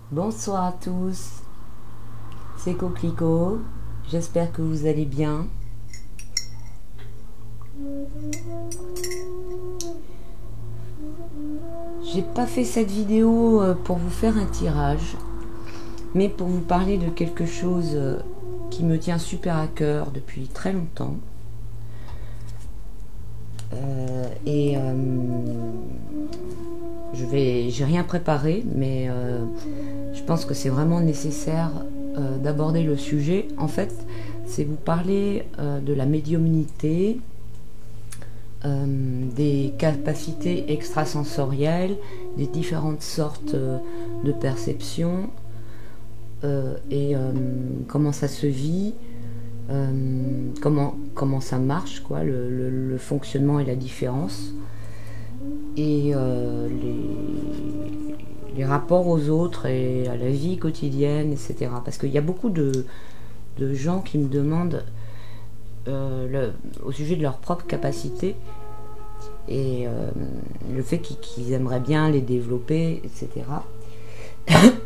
Bonsoir à tous, c'est Coquelicot, j'espère que vous allez bien. J'ai pas fait cette vidéo pour vous faire un tirage, mais pour vous parler de quelque chose qui me tient super à cœur depuis très longtemps. J'ai rien préparé, mais je pense que c'est vraiment nécessaire d'aborder le sujet. En fait, c'est vous parler de la médiumnité, des capacités extrasensorielles, des différentes sortes de perceptions et comment ça se vit, comment ça marche, quoi, le fonctionnement et la différence, et les rapports aux autres et à la vie quotidienne, etc. Parce qu'il y a beaucoup de gens qui me demandent au sujet de leurs propres capacités et le fait qu'ils aimeraient bien les développer, etc.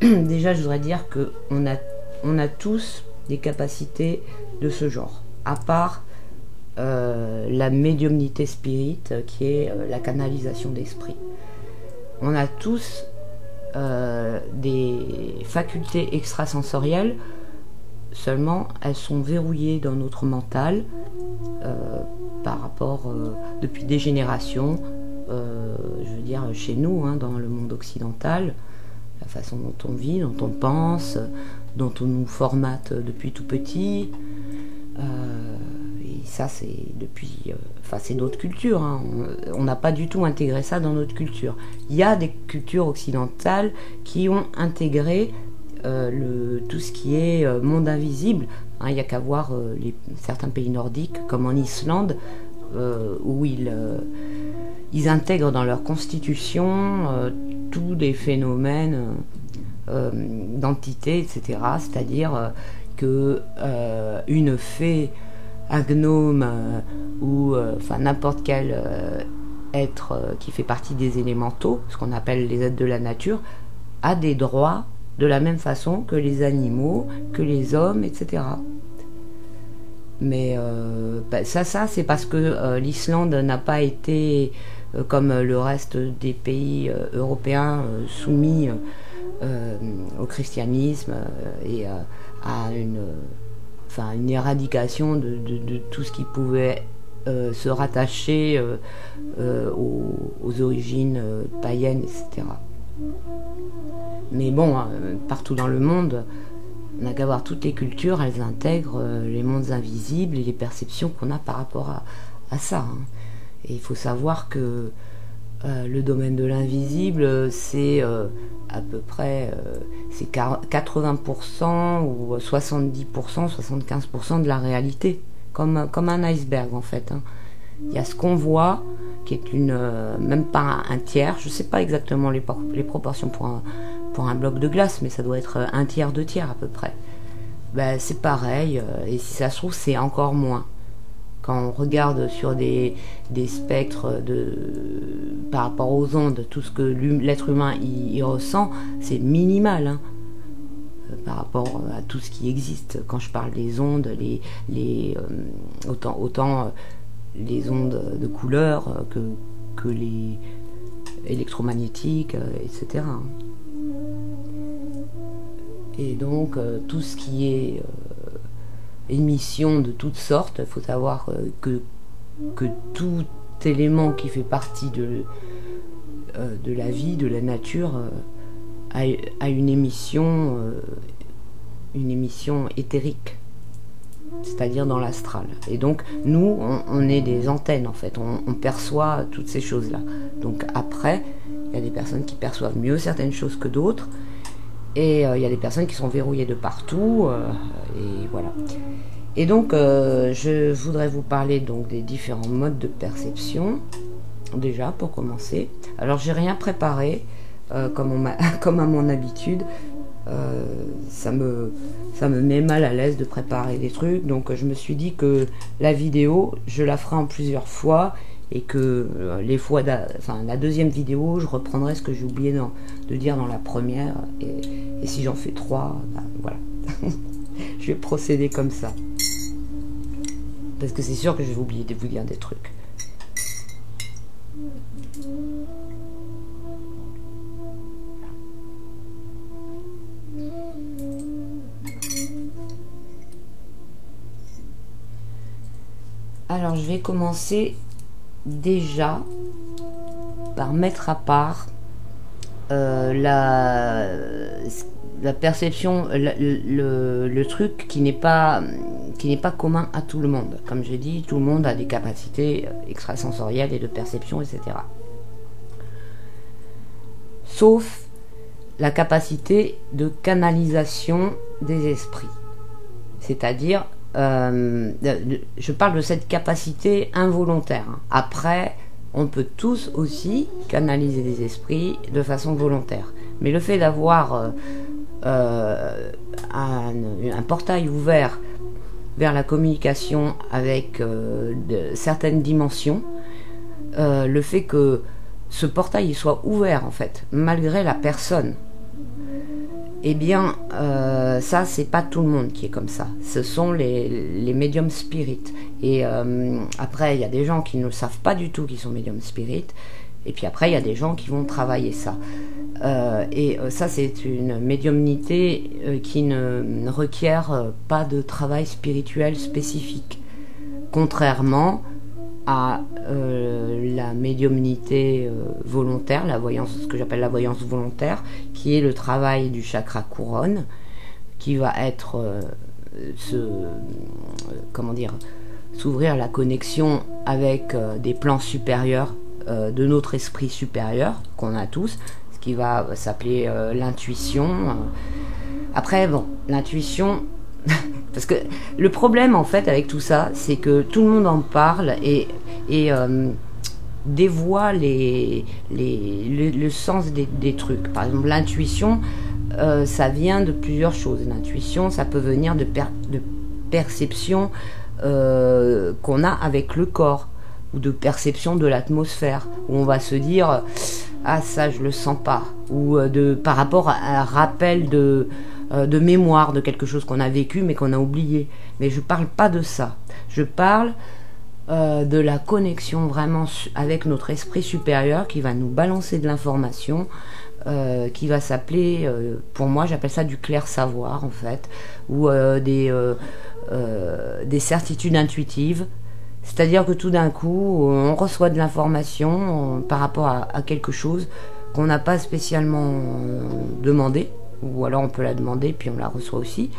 Déjà, je voudrais dire qu'on a tous des capacités de ce genre, à part la médiumnité spirit, qui est la canalisation d'esprit. On a tous des facultés extrasensorielles, seulement elles sont verrouillées dans notre mental par rapport depuis des générations, je veux dire chez nous, dans le monde occidental, la façon dont on vit, dont on pense, dont on nous formate depuis tout petit. Et ça, c'est depuis... c'est d'autres cultures. On n'a pas du tout intégré ça dans notre culture. Il y a des cultures occidentales qui ont intégré tout ce qui est monde invisible. Il n'y a qu'à voir certains pays nordiques, comme en Islande, où ils intègrent dans leur constitution tous des phénomènes d'entité, etc. C'est-à-dire que une fée, un gnome ou n'importe quel être qui fait partie des élémentaux, ce qu'on appelle les êtres de la nature, a des droits de la même façon que les animaux, que les hommes, etc. Mais ça c'est parce que l'Islande n'a pas été, comme le reste des pays européens, soumis au christianisme et à une éradication de tout ce qui pouvait se rattacher aux origines païennes, etc. Mais bon, partout dans le monde, on n'a qu'à voir toutes les cultures, elles intègrent les mondes invisibles et les perceptions qu'on a par rapport à ça. Et il faut savoir que le domaine de l'invisible, c'est à peu près 80% ou 70%, 75% de la réalité, comme un iceberg en fait. Il y a ce qu'on voit, qui est même pas un tiers, je ne sais pas exactement les proportions pour un bloc de glace, mais ça doit être un tiers, deux tiers à peu près. C'est pareil, et si ça se trouve, c'est encore moins. Quand on regarde sur des spectres par rapport aux ondes, tout ce que l'être humain y ressent, c'est minimal par rapport à tout ce qui existe. Quand je parle des ondes, autant les ondes de couleur que les électromagnétiques, etc. Et donc tout ce qui est émissions de toutes sortes, il faut savoir que tout élément qui fait partie de la vie, de la nature, a une émission éthérique, c'est-à-dire dans l'astral. Et donc nous, on est des antennes en fait, on perçoit toutes ces choses-là. Donc après, il y a des personnes qui perçoivent mieux certaines choses que d'autres, et il y a des personnes qui sont verrouillées de partout, et voilà. Et donc je voudrais vous parler donc des différents modes de perception, déjà pour commencer. Alors j'ai rien préparé, comme à mon habitude. Ça me met mal à l'aise de préparer des trucs, donc je me suis dit que la vidéo je la ferai en plusieurs fois et que la deuxième vidéo, je reprendrai ce que j'ai oublié de dire dans la première, et si j'en fais 3, ben, voilà. Je vais procéder comme ça. Parce que c'est sûr que je vais oublier de vous dire des trucs. Alors je vais commencer déjà par mettre à part la perception, le truc qui n'est pas commun à tout le monde. Comme j'ai dit, tout le monde a des capacités extrasensorielles et de perception, etc. Sauf la capacité de canalisation des esprits. C'est-à-dire, je parle de cette capacité involontaire. Après, on peut tous aussi canaliser des esprits de façon volontaire. Mais le fait d'avoir un portail ouvert vers la communication avec certaines dimensions, le fait que ce portail soit ouvert en fait, malgré la personne, eh bien ça c'est pas tout le monde qui est comme ça, ce sont les médiums spirites. Et après il y a des gens qui ne savent pas du tout qu'ils sont médiums spirites, et puis après il y a des gens qui vont travailler ça. Ça c'est une médiumnité qui ne requiert pas de travail spirituel spécifique, contrairement à la médiumnité volontaire, la voyance, ce que j'appelle la voyance volontaire, qui est le travail du chakra couronne, qui va être s'ouvrir la connexion avec des plans supérieurs de notre esprit supérieur qu'on a tous, ce qui va s'appeler l'intuition. Après, bon, l'intuition, parce que le problème en fait avec tout ça, c'est que tout le monde en parle et dévoie le sens des trucs. Par exemple, l'intuition, ça vient de plusieurs choses. L'intuition, ça peut venir de perception qu'on a avec le corps, ou de perception de l'atmosphère, où on va se dire ah ça je le sens pas, ou par rapport à un rappel de mémoire de quelque chose qu'on a vécu mais qu'on a oublié. Mais je parle pas de ça, je parle de la connexion vraiment avec notre esprit supérieur qui va nous balancer de l'information, qui va s'appeler, pour moi j'appelle ça du clair savoir en fait, ou des certitudes intuitives. C'est-à-dire que tout d'un coup, on reçoit de l'information par rapport à quelque chose qu'on n'a pas spécialement demandé, ou alors on peut la demander puis on la reçoit aussi.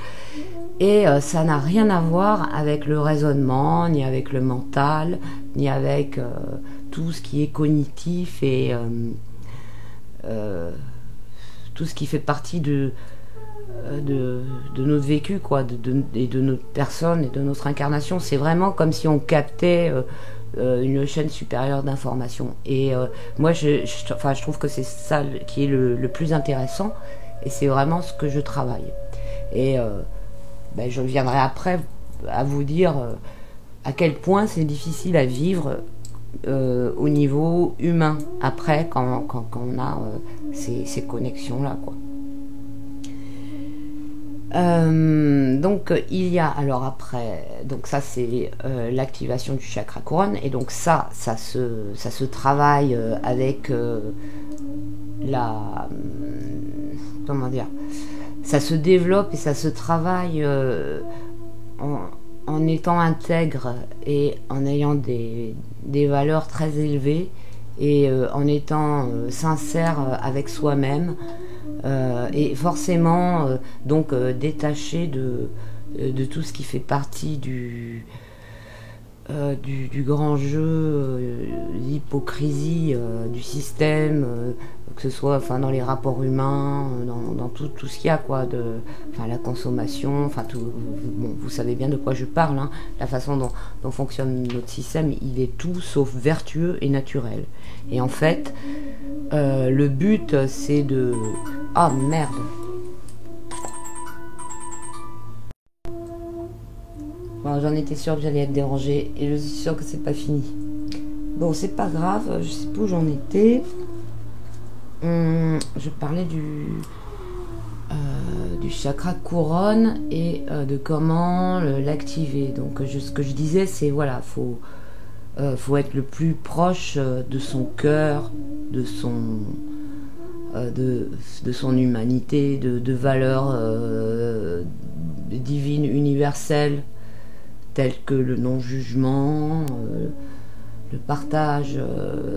Et ça n'a rien à voir avec le raisonnement, ni avec le mental, ni avec tout ce qui est cognitif et tout ce qui fait partie de notre vécu, quoi, et de notre personne et de notre incarnation. C'est vraiment comme si on captait une chaîne supérieure d'information. Et moi, je trouve que c'est ça qui est le plus intéressant, et c'est vraiment ce que je travaille. Et je viendrai après à vous dire à quel point c'est difficile à vivre au niveau humain, après, quand on a ces connexions-là, quoi. Donc il y a alors après, donc ça c'est l'activation du chakra couronne, et donc ça se travaille avec comment dire, ça se développe et ça se travaille en étant intègre et en ayant des valeurs très élevées, et en étant sincère avec soi-même. Et forcément donc détaché de tout ce qui fait partie du grand jeu, l'hypocrisie du système, que ce soit dans les rapports humains, dans tout ce qu'il y a, quoi, la consommation, tout. Bon, vous savez bien de quoi je parle, hein. La façon dont fonctionne notre système, il est tout sauf vertueux et naturel. Et en fait, le but c'est de... Oh merde! Bon, j'en étais sûre que j'allais être dérangée, et je suis sûre que c'est pas fini. Bon, c'est pas grave, je sais plus où j'en étais. Je parlais du chakra couronne et de comment l'activer. Donc ce que je disais, c'est voilà, faut être le plus proche de son cœur, de son humanité, de valeurs divines universelles telles que le non-jugement, le partage,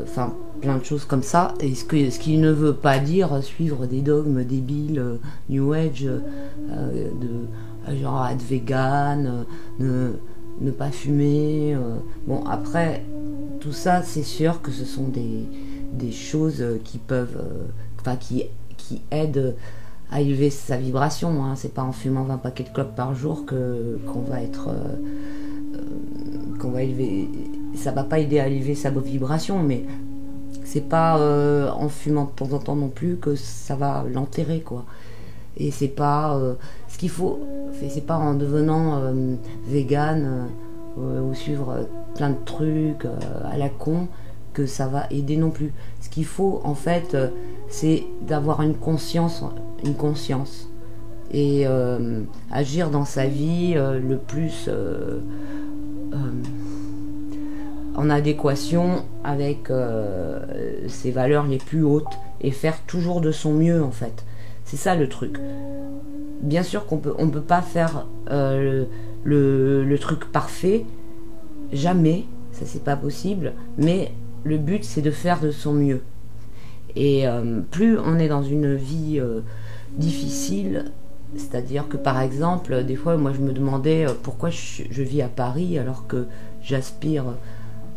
enfin plein de choses comme ça. Et ce qui ne veut pas dire suivre des dogmes débiles, New Age, genre être vegan, ne pas fumer. Bon, après, tout ça, c'est sûr que ce sont des choses qui peuvent, qui aident à élever sa vibration. Hein. C'est pas en fumant 20 paquets de clopes par jour qu'on va être, qu'on va élever. Ça va pas aider à élever sa vibration, mais c'est pas en fumant de temps en temps non plus que ça va l'enterrer, quoi. Et c'est pas ce qu'il faut, c'est pas en devenant vegan ou suivre plein de trucs à la con que ça va aider non plus. Ce qu'il faut en fait, c'est d'avoir une conscience et agir dans sa vie le plus en adéquation avec ses valeurs les plus hautes et faire toujours de son mieux en fait. C'est ça le truc. Bien sûr qu'on peut pas faire le truc parfait, jamais, ça c'est pas possible, mais le but c'est de faire de son mieux. Et plus on est dans une vie difficile, c'est-à-dire que par exemple, des fois moi je me demandais pourquoi je vis à Paris alors que j'aspire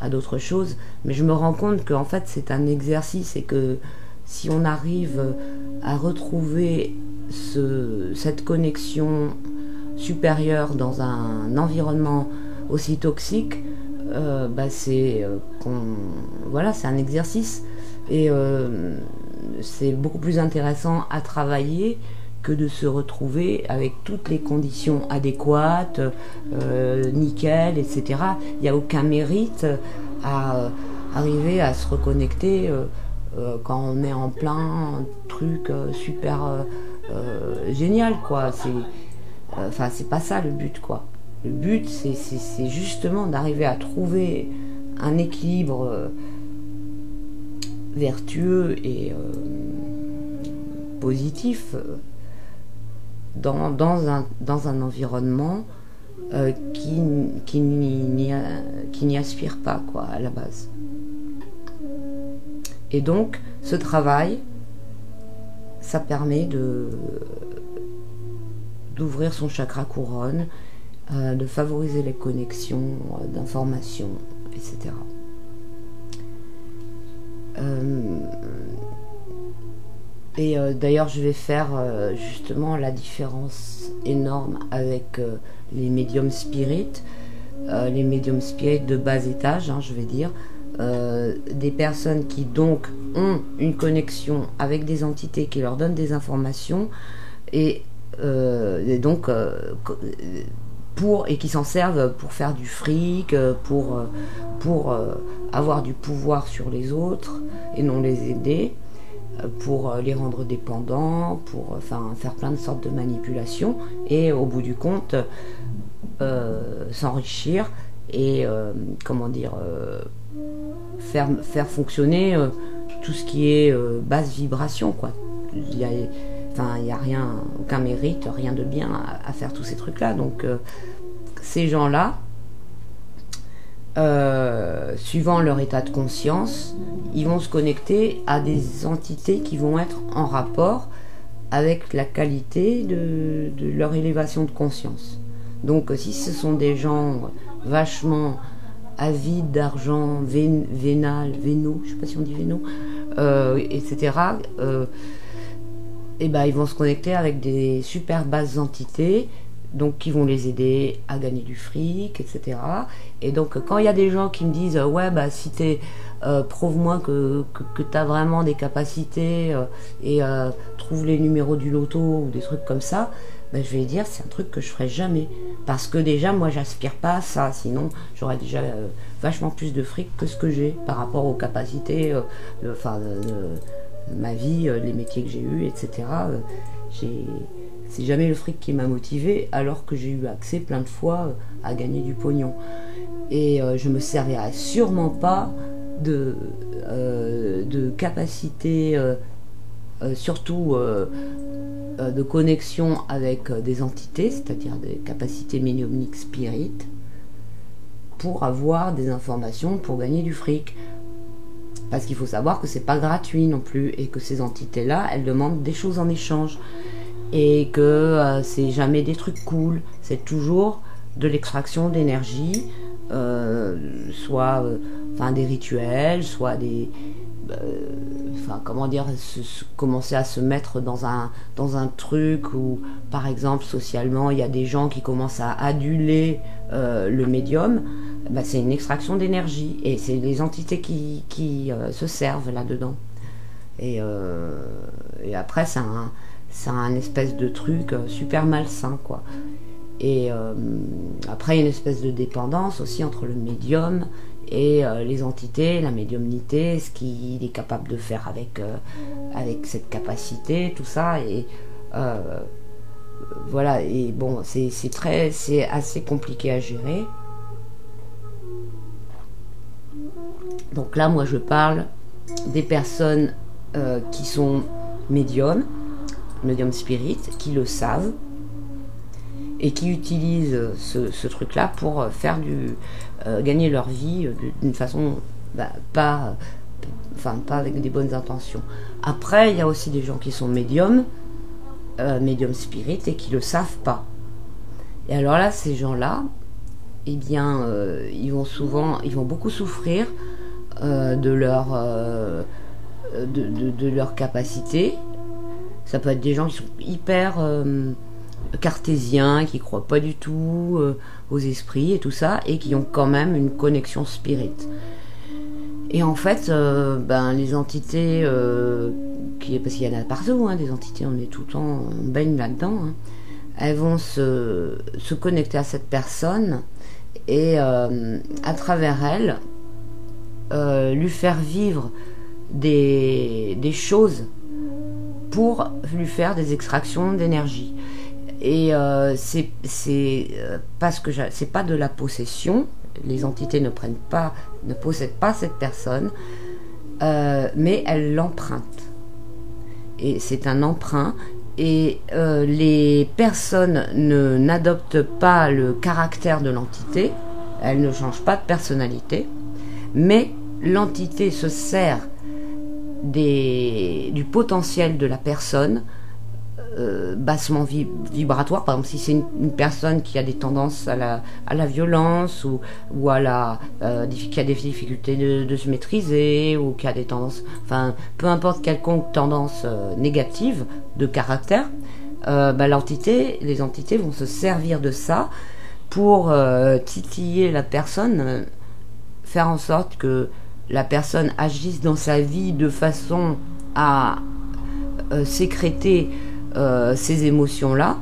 à d'autres choses, mais je me rends compte qu'en fait c'est un exercice et que si on arrive à retrouver cette connexion supérieure dans un environnement aussi toxique, c'est un exercice et c'est beaucoup plus intéressant à travailler que de se retrouver avec toutes les conditions adéquates, nickel, etc. Il n'y a aucun mérite à arriver à se reconnecter quand on est en plein truc super génial, quoi. C'est pas ça le but, quoi. Le but, c'est justement d'arriver à trouver un équilibre vertueux et positif dans un environnement qui n'y aspire pas, quoi, à la base. Et donc, ce travail, ça permet d'ouvrir son chakra couronne, de favoriser les connexions d'informations, etc. D'ailleurs, je vais faire justement la différence énorme avec les médiums spirites, de bas étage, hein, je vais dire, des personnes qui donc ont une connexion avec des entités qui leur donnent des informations et donc qui s'en servent pour faire du fric, pour avoir du pouvoir sur les autres et non les aider, pour les rendre dépendants, pour faire plein de sortes de manipulations et au bout du compte s'enrichir et faire fonctionner tout ce qui est basse vibration, quoi. Il y a rien, aucun mérite, rien de bien à faire tous ces trucs-là. Donc ces gens-là, suivant leur état de conscience, ils vont se connecter à des entités qui vont être en rapport avec la qualité de leur élévation de conscience. Donc si ce sont des gens vachement avides d'argent, vénaux, je sais pas si on dit vénaux, etc., ils vont se connecter avec des super basses entités donc qui vont les aider à gagner du fric, etc. Et donc quand il y a des gens qui me disent ouais bah si t'es prouve-moi que tu as vraiment des capacités et trouve les numéros du loto ou des trucs comme ça, ben, je vais dire c'est un truc que je ferai jamais, parce que déjà moi j'aspire pas à ça, sinon j'aurais déjà vachement plus de fric que ce que j'ai par rapport aux capacités de ma vie, les métiers que j'ai eus, etc. C'est jamais le fric qui m'a motivé, alors que j'ai eu accès plein de fois à gagner du pognon. Et je me servirai sûrement pas de capacité, surtout de connexion avec des entités, c'est-à-dire des capacités médiumniques spirites, pour avoir des informations pour gagner du fric. Parce qu'il faut savoir que c'est pas gratuit non plus, et que ces entités-là, elles demandent des choses en échange. Et que c'est jamais des trucs cool, c'est toujours de l'extraction d'énergie, soit des rituels, soit des commencer à se mettre dans un truc où par exemple socialement il y a des gens qui commencent à aduler le médium, c'est une extraction d'énergie, et c'est les entités qui se servent là-dedans, et après c'est un espèce de truc super malsain, quoi. Et après, il y a une espèce de dépendance aussi entre le médium et les entités, la médiumnité, ce qu'il est capable de faire avec cette capacité, tout ça. Et voilà, et bon, c'est assez compliqué à gérer. Donc là, moi, je parle des personnes qui sont médiums spirit, qui le savent et qui utilisent ce truc-là pour faire gagner leur vie d'une façon pas avec des bonnes intentions. Après, il y a aussi des gens qui sont médiums spirit, et qui le savent pas. Et alors là, ces gens-là, eh bien, ils vont beaucoup souffrir de leur capacité. Ça peut être des gens qui sont hyper cartésiens, qui croient pas du tout aux esprits et tout ça, et qui ont quand même une connexion spirit. Et en fait, les entités, parce qu'il y en a partout, des entités, on est tout le temps, on baigne là-dedans, elles vont se connecter à cette personne, et à travers elle, lui faire vivre des choses pour lui faire des extractions d'énergie. Et c'est parce que c'est pas de la possession, les entités ne possèdent pas cette personne, mais elles l'empruntent. Et c'est un emprunt, et les personnes n'adoptent pas le caractère de l'entité, elles ne changent pas de personnalité, mais l'entité se sert du potentiel de la personne, bassement vibratoire. Par exemple, si c'est une personne qui a des tendances à la violence, ou qui a des difficultés de se maîtriser, ou qui a des tendances, peu importe quelconque tendance négative de caractère, les entités vont se servir de ça pour titiller la personne, faire en sorte que la personne agisse dans sa vie de façon à sécréter ces émotions-là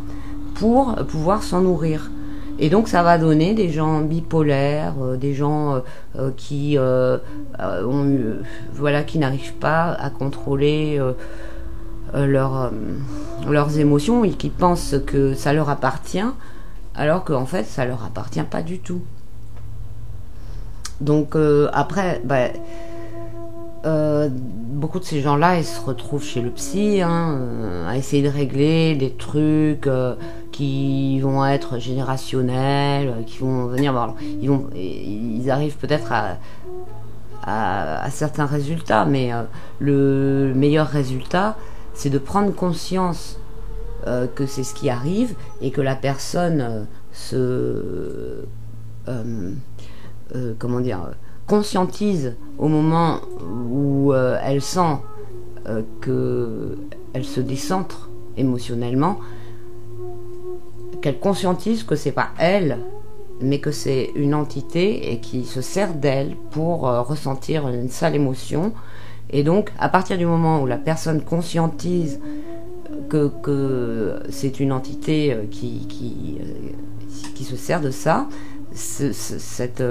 pour pouvoir s'en nourrir. Et donc ça va donner des gens bipolaires, des gens qui n'arrivent pas à contrôler leurs émotions, et qui pensent que ça leur appartient, alors qu'en fait ça leur appartient pas du tout. Donc après, beaucoup de ces gens-là, ils se retrouvent chez le psy, à essayer de régler des trucs qui vont être générationnels, qui vont venir. Ils arrivent peut-être à certains résultats, mais le meilleur résultat, c'est de prendre conscience que c'est ce qui arrive, et que la personne conscientise au moment où elle sent qu'elle se décentre émotionnellement, qu'elle conscientise que c'est pas elle, mais que c'est une entité et qui se sert d'elle pour ressentir une sale émotion. Et donc, à partir du moment où la personne conscientise que c'est une entité qui se sert de ça, cette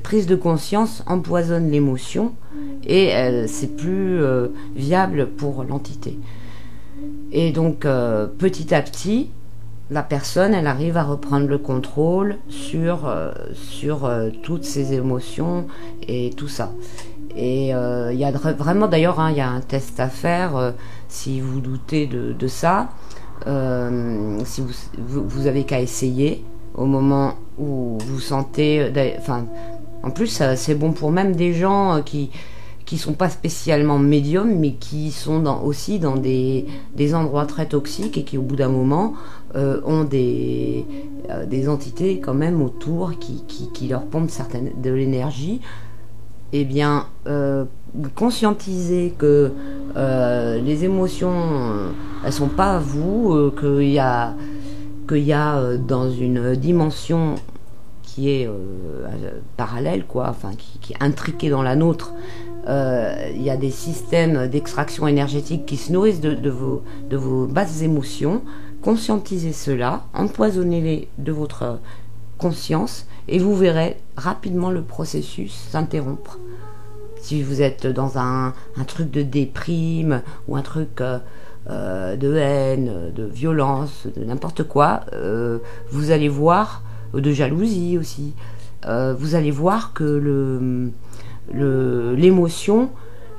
prise de conscience empoisonne l'émotion et c'est plus viable pour l'entité. Et donc, petit à petit, la personne, elle arrive à reprendre le contrôle sur toutes ses émotions et tout ça. Et il y a vraiment, d'ailleurs, il y a un test à faire si vous doutez de ça. Si vous avez qu'à essayer au moment où vous sentez... en plus, c'est bon pour même des gens qui sont pas spécialement médiums, mais qui sont aussi dans des endroits très toxiques et qui, au bout d'un moment, ont des entités quand même autour qui leur pompent de l'énergie. Eh bien, conscientiser que les émotions, elles sont pas à vous, qu'il y a dans une dimension qui est parallèle, quoi, enfin qui est intriquée dans la nôtre. Il y a des systèmes d'extraction énergétique qui se nourrissent de vos basses émotions. Conscientisez cela, empoisonnez-les de votre conscience et vous verrez rapidement le processus s'interrompre. Si vous êtes dans un truc de déprime ou un truc de haine, de violence, de n'importe quoi, vous allez voir, de jalousie aussi, vous allez voir que l'émotion,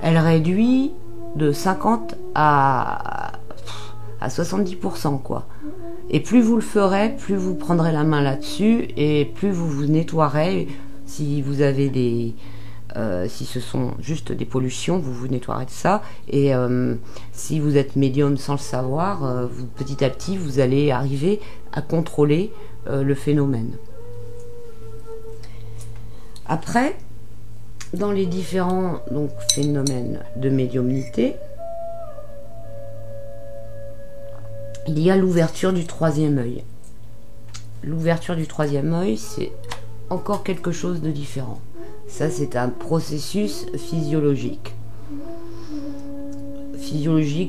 elle réduit de 50 à 70%, quoi. Et plus vous le ferez, plus vous prendrez la main là-dessus et plus vous vous nettoierez. Si vous avez si ce sont juste des pollutions, vous vous nettoierez de ça. Et si vous êtes médium sans le savoir, petit à petit, vous allez arriver à contrôler le phénomène. Après, dans les différents phénomènes de médiumnité, il y a l'ouverture du troisième œil. L'ouverture du troisième œil, c'est encore quelque chose de différent. Ça, c'est un processus physiologique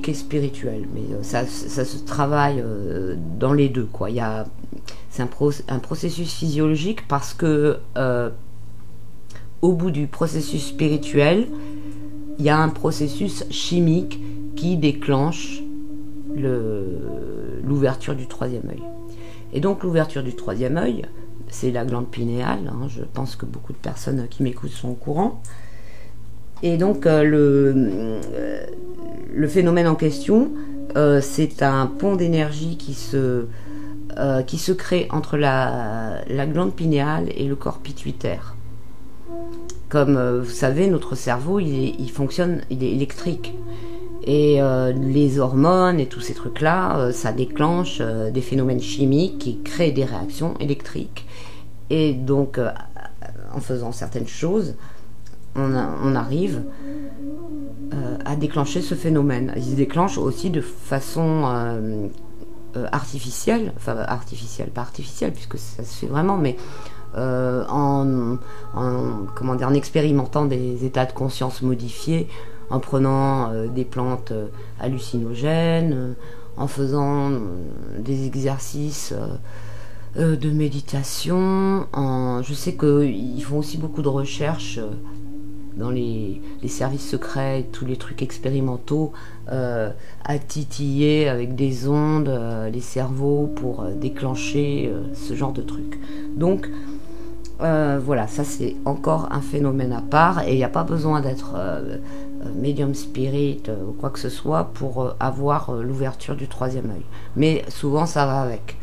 et spirituel. Mais ça se travaille dans les deux, quoi. C'est un processus physiologique parce que au bout du processus spirituel, il y a un processus chimique qui déclenche l'ouverture du troisième œil. Et donc l'ouverture du troisième œil, c'est la glande pinéale, je pense que beaucoup de personnes qui m'écoutent sont au courant. Et donc le phénomène en question, c'est un pont d'énergie qui se crée entre la glande pinéale et le corps pituitaire. Comme vous savez, notre cerveau, il fonctionne, il est électrique. Et les hormones et tous ces trucs-là, ça déclenche des phénomènes chimiques qui créent des réactions électriques. Et donc, en faisant certaines choses, on arrive à déclencher ce phénomène. Il se déclenche aussi de façon artificielle, enfin pas artificielle puisque ça se fait vraiment, mais en expérimentant des états de conscience modifiés, en prenant des plantes hallucinogènes, en faisant des exercices de méditation. Je sais qu'ils font aussi beaucoup de recherches dans les services secrets, tous les trucs expérimentaux, à titiller avec des ondes les cerveaux pour déclencher ce genre de trucs. Donc voilà, ça c'est encore un phénomène à part et il n'y a pas besoin d'être médium spirit ou quoi que ce soit pour avoir l'ouverture du troisième œil. Mais souvent ça va avec,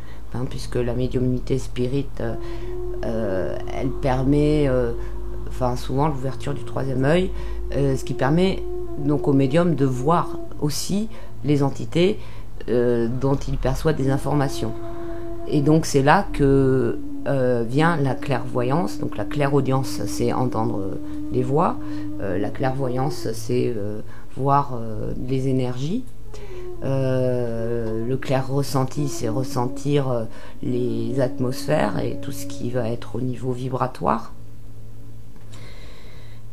puisque la médiumnité spirit elle permet souvent l'ouverture du troisième œil, ce qui permet donc au médium de voir aussi les entités dont il perçoit des informations. Et donc c'est là que vient la clairvoyance. Donc la clairaudience, c'est entendre les voix. La clairvoyance, c'est voir les énergies. Le clair ressenti, c'est ressentir les atmosphères et tout ce qui va être au niveau vibratoire.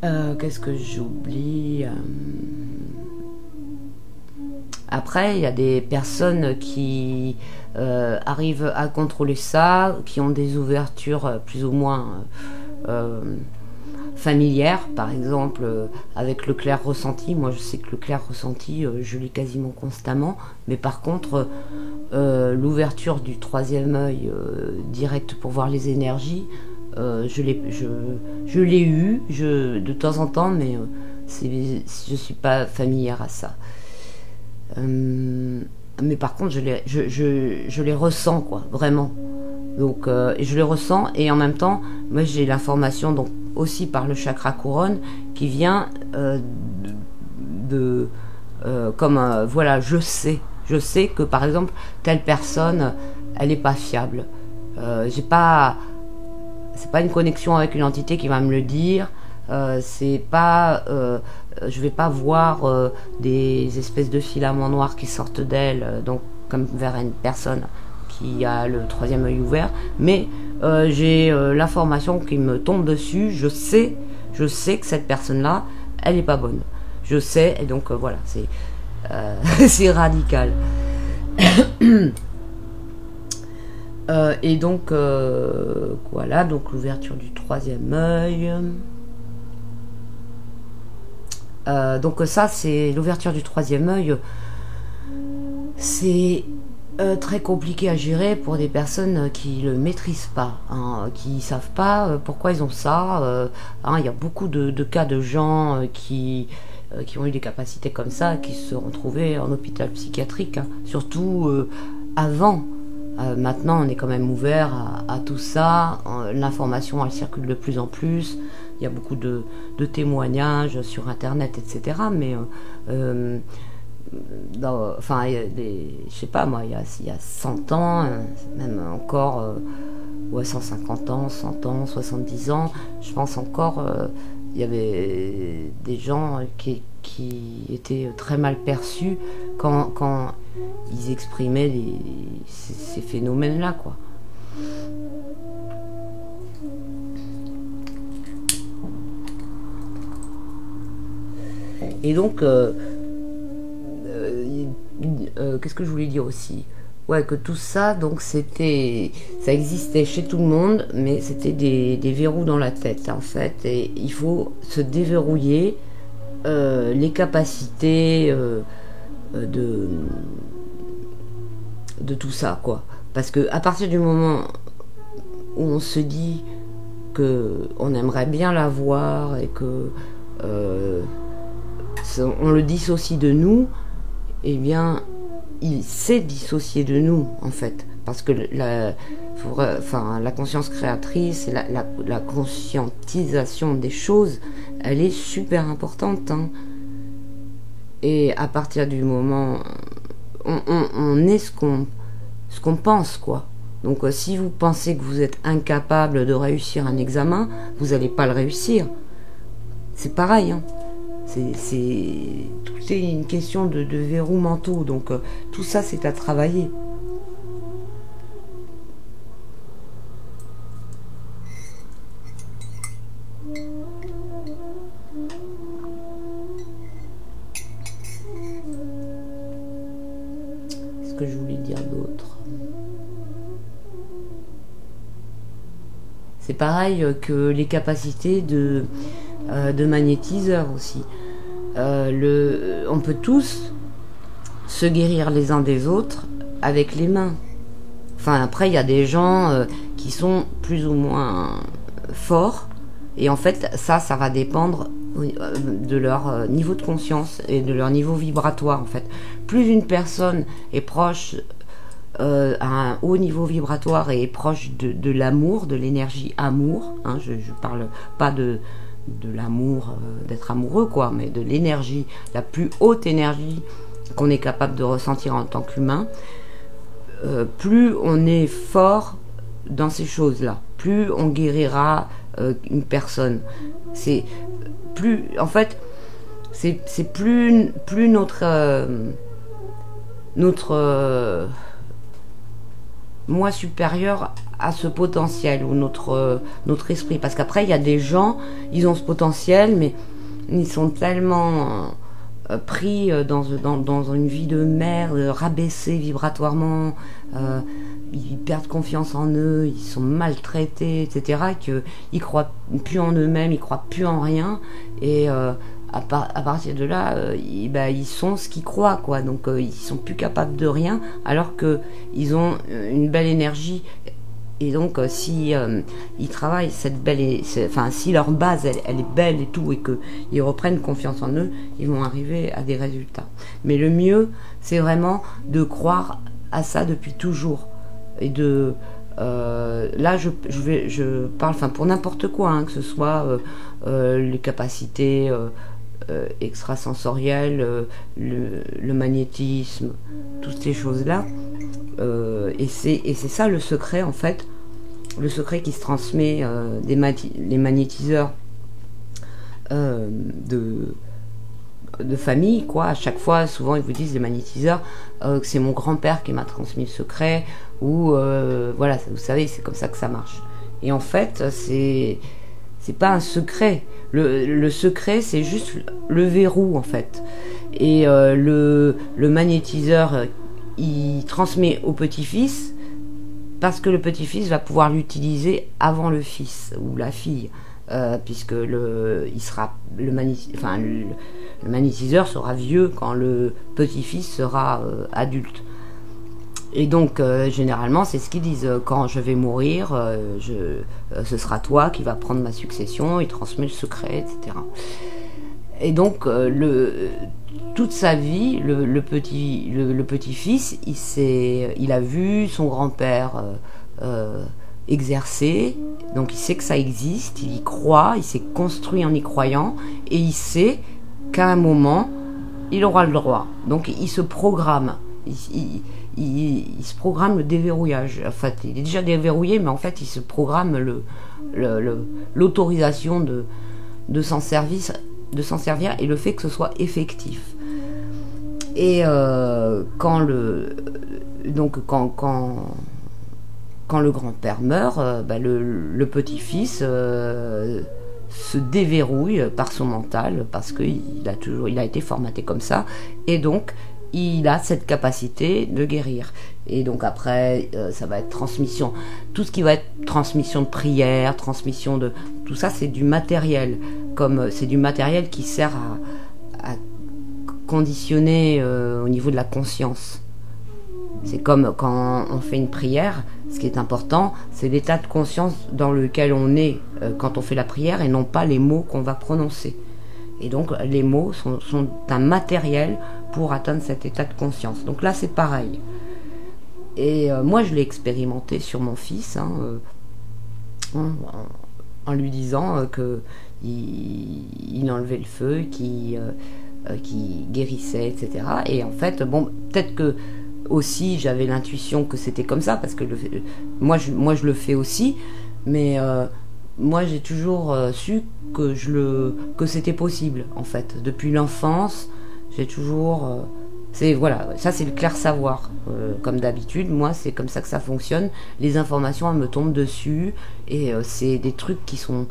Qu'est-ce que j'oublie? Après, il y a des personnes qui arrivent à contrôler ça, qui ont des ouvertures plus ou moins familières, par exemple avec le clair ressenti. Moi je sais que le clair ressenti je l'ai quasiment constamment, mais par contre l'ouverture du troisième œil direct pour voir les énergies, je l'ai eu de temps en temps, mais je suis pas familière à ça. Mais par contre je les ressens, quoi, vraiment. Donc je les ressens, et en même temps moi j'ai l'information donc aussi par le chakra couronne qui vient voilà, je sais que par exemple telle personne elle est pas fiable. C'est pas une connexion avec une entité qui va me le dire. Je vais pas voir des espèces de filaments noirs qui sortent d'elle, donc comme vers une personne qui a le troisième œil ouvert, mais j'ai l'information qui me tombe dessus. Je sais que cette personne-là, elle est pas bonne. Je sais, et donc voilà, c'est c'est radical. Et donc voilà, donc l'ouverture du troisième œil. Donc ça, c'est l'ouverture du troisième œil. C'est très compliqué à gérer pour des personnes qui le maîtrisent pas, hein, qui savent pas pourquoi ils ont ça. Hein, y a beaucoup de cas de gens qui ont eu des capacités comme ça, qui se sont retrouvés en hôpital psychiatrique, hein, surtout avant. Maintenant, on est quand même ouvert à tout ça. L'information, elle circule de plus en plus. Il y a beaucoup de témoignages sur Internet, etc. Mais enfin, je sais pas moi, il y a 100 ans, même encore, ouais, 150 ans, 100 ans, 70 ans, je pense encore, il y avait des gens qui étaient très mal perçus quand ils exprimaient ces phénomènes-là, quoi. Et donc, qu'est-ce que je voulais dire aussi? Ouais, que tout ça, donc ça existait chez tout le monde, mais c'était des verrous dans la tête, en fait. Et il faut se déverrouiller les capacités de tout ça, quoi. Parce que à partir du moment où on se dit que on aimerait bien l'avoir et que on le dissocie de nous, eh bien il s'est dissocié de nous, en fait, parce que la conscience créatrice et la conscientisation des choses, elle est super importante, hein. Et à partir du moment on est ce qu'on pense, quoi. Donc si vous pensez que vous êtes incapable de réussir un examen, vous n'allez pas le réussir. C'est pareil, hein. Tout est une question de verrous mentaux, donc tout ça c'est à travailler. Ce que je voulais dire d'autre, c'est pareil que les capacités de magnétiseur aussi. On peut tous se guérir les uns des autres avec les mains. Enfin, après, il y a des gens qui sont plus ou moins forts, et en fait, ça va dépendre de leur niveau de conscience et de leur niveau vibratoire, en fait. Plus une personne est proche à un haut niveau vibratoire et est proche de l'amour, de l'énergie amour, hein, je parle pas de l'amour, d'être amoureux, quoi, mais de l'énergie, la plus haute énergie qu'on est capable de ressentir en tant qu'humain, plus on est fort dans ces choses-là, plus on guérira une personne. C'est plus, en fait, c'est plus notre notre moi supérieur à ce potentiel, ou notre esprit. Parce qu'après, il y a des gens, ils ont ce potentiel, mais ils sont tellement pris dans une vie de merde, rabaissés vibratoirement, ils perdent confiance en eux, ils sont maltraités, etc., qu'ils croient plus en eux-mêmes, ils croient plus en rien, et à partir de là, ils sont ce qu'ils croient, quoi. Donc ils sont plus capables de rien, alors que ils ont une belle énergie. Et donc si ils travaillent cette belle, si leur base elle est belle et tout, et que ils reprennent confiance en eux, ils vont arriver à des résultats. Mais le mieux, c'est vraiment de croire à ça depuis toujours, et de là je parle, pour n'importe quoi, hein, que ce soit les capacités extrasensorielles, le magnétisme, toutes ces choses-là. Et c'est ça le secret, en fait, le secret qui se transmet les magnétiseurs de famille, quoi. À chaque fois, souvent ils vous disent, les magnétiseurs, que c'est mon grand-père qui m'a transmis le secret, ou voilà, vous savez, c'est comme ça que ça marche. Et en fait, c'est pas un secret. Le secret, c'est juste le verrou, en fait. Et le magnétiseur, il transmet au petit-fils, parce que le petit-fils va pouvoir l'utiliser avant le fils ou la fille, puisque le magnétiseur sera vieux quand le petit-fils sera adulte. Et donc généralement, c'est ce qu'ils disent: quand je vais mourir, ce sera toi qui vas prendre ma succession, il transmet le secret, etc. Et donc toute sa vie, le petit-fils, il a vu son grand-père exercer, donc il sait que ça existe, il y croit, il s'est construit en y croyant, et il sait qu'à un moment, il aura le droit. Donc il se programme, il se programme le déverrouillage. En fait, il est déjà déverrouillé, mais en fait, il se programme l'autorisation de s'en servir, et le fait que ce soit effectif. Et quand le grand-père meurt, le petit-fils se déverrouille par son mental, parce qu'il a été formaté comme ça, et donc il a cette capacité de guérir. Et donc après, ça va être transmission. Tout ce qui va être transmission de prière, transmission de... Tout ça, c'est du matériel. Comme c'est du matériel qui sert à conditionner au niveau de la conscience. C'est comme quand on fait une prière, ce qui est important, c'est l'état de conscience dans lequel on est quand on fait la prière, et non pas les mots qu'on va prononcer. Et donc les mots sont un matériel pour atteindre cet état de conscience. Donc là, c'est pareil. Et moi, je l'ai expérimenté sur mon fils, en lui disant qu'il enlevait le feu, qu'il guérissait, etc. Et en fait, peut-être que aussi j'avais l'intuition que c'était comme ça, parce que moi je le fais aussi, mais moi j'ai toujours su que c'était possible, en fait. Depuis l'enfance, j'ai toujours... voilà, ça c'est le clair savoir. Comme d'habitude, moi c'est comme ça que ça fonctionne. Les informations, elles me tombent dessus, et c'est des trucs qui sont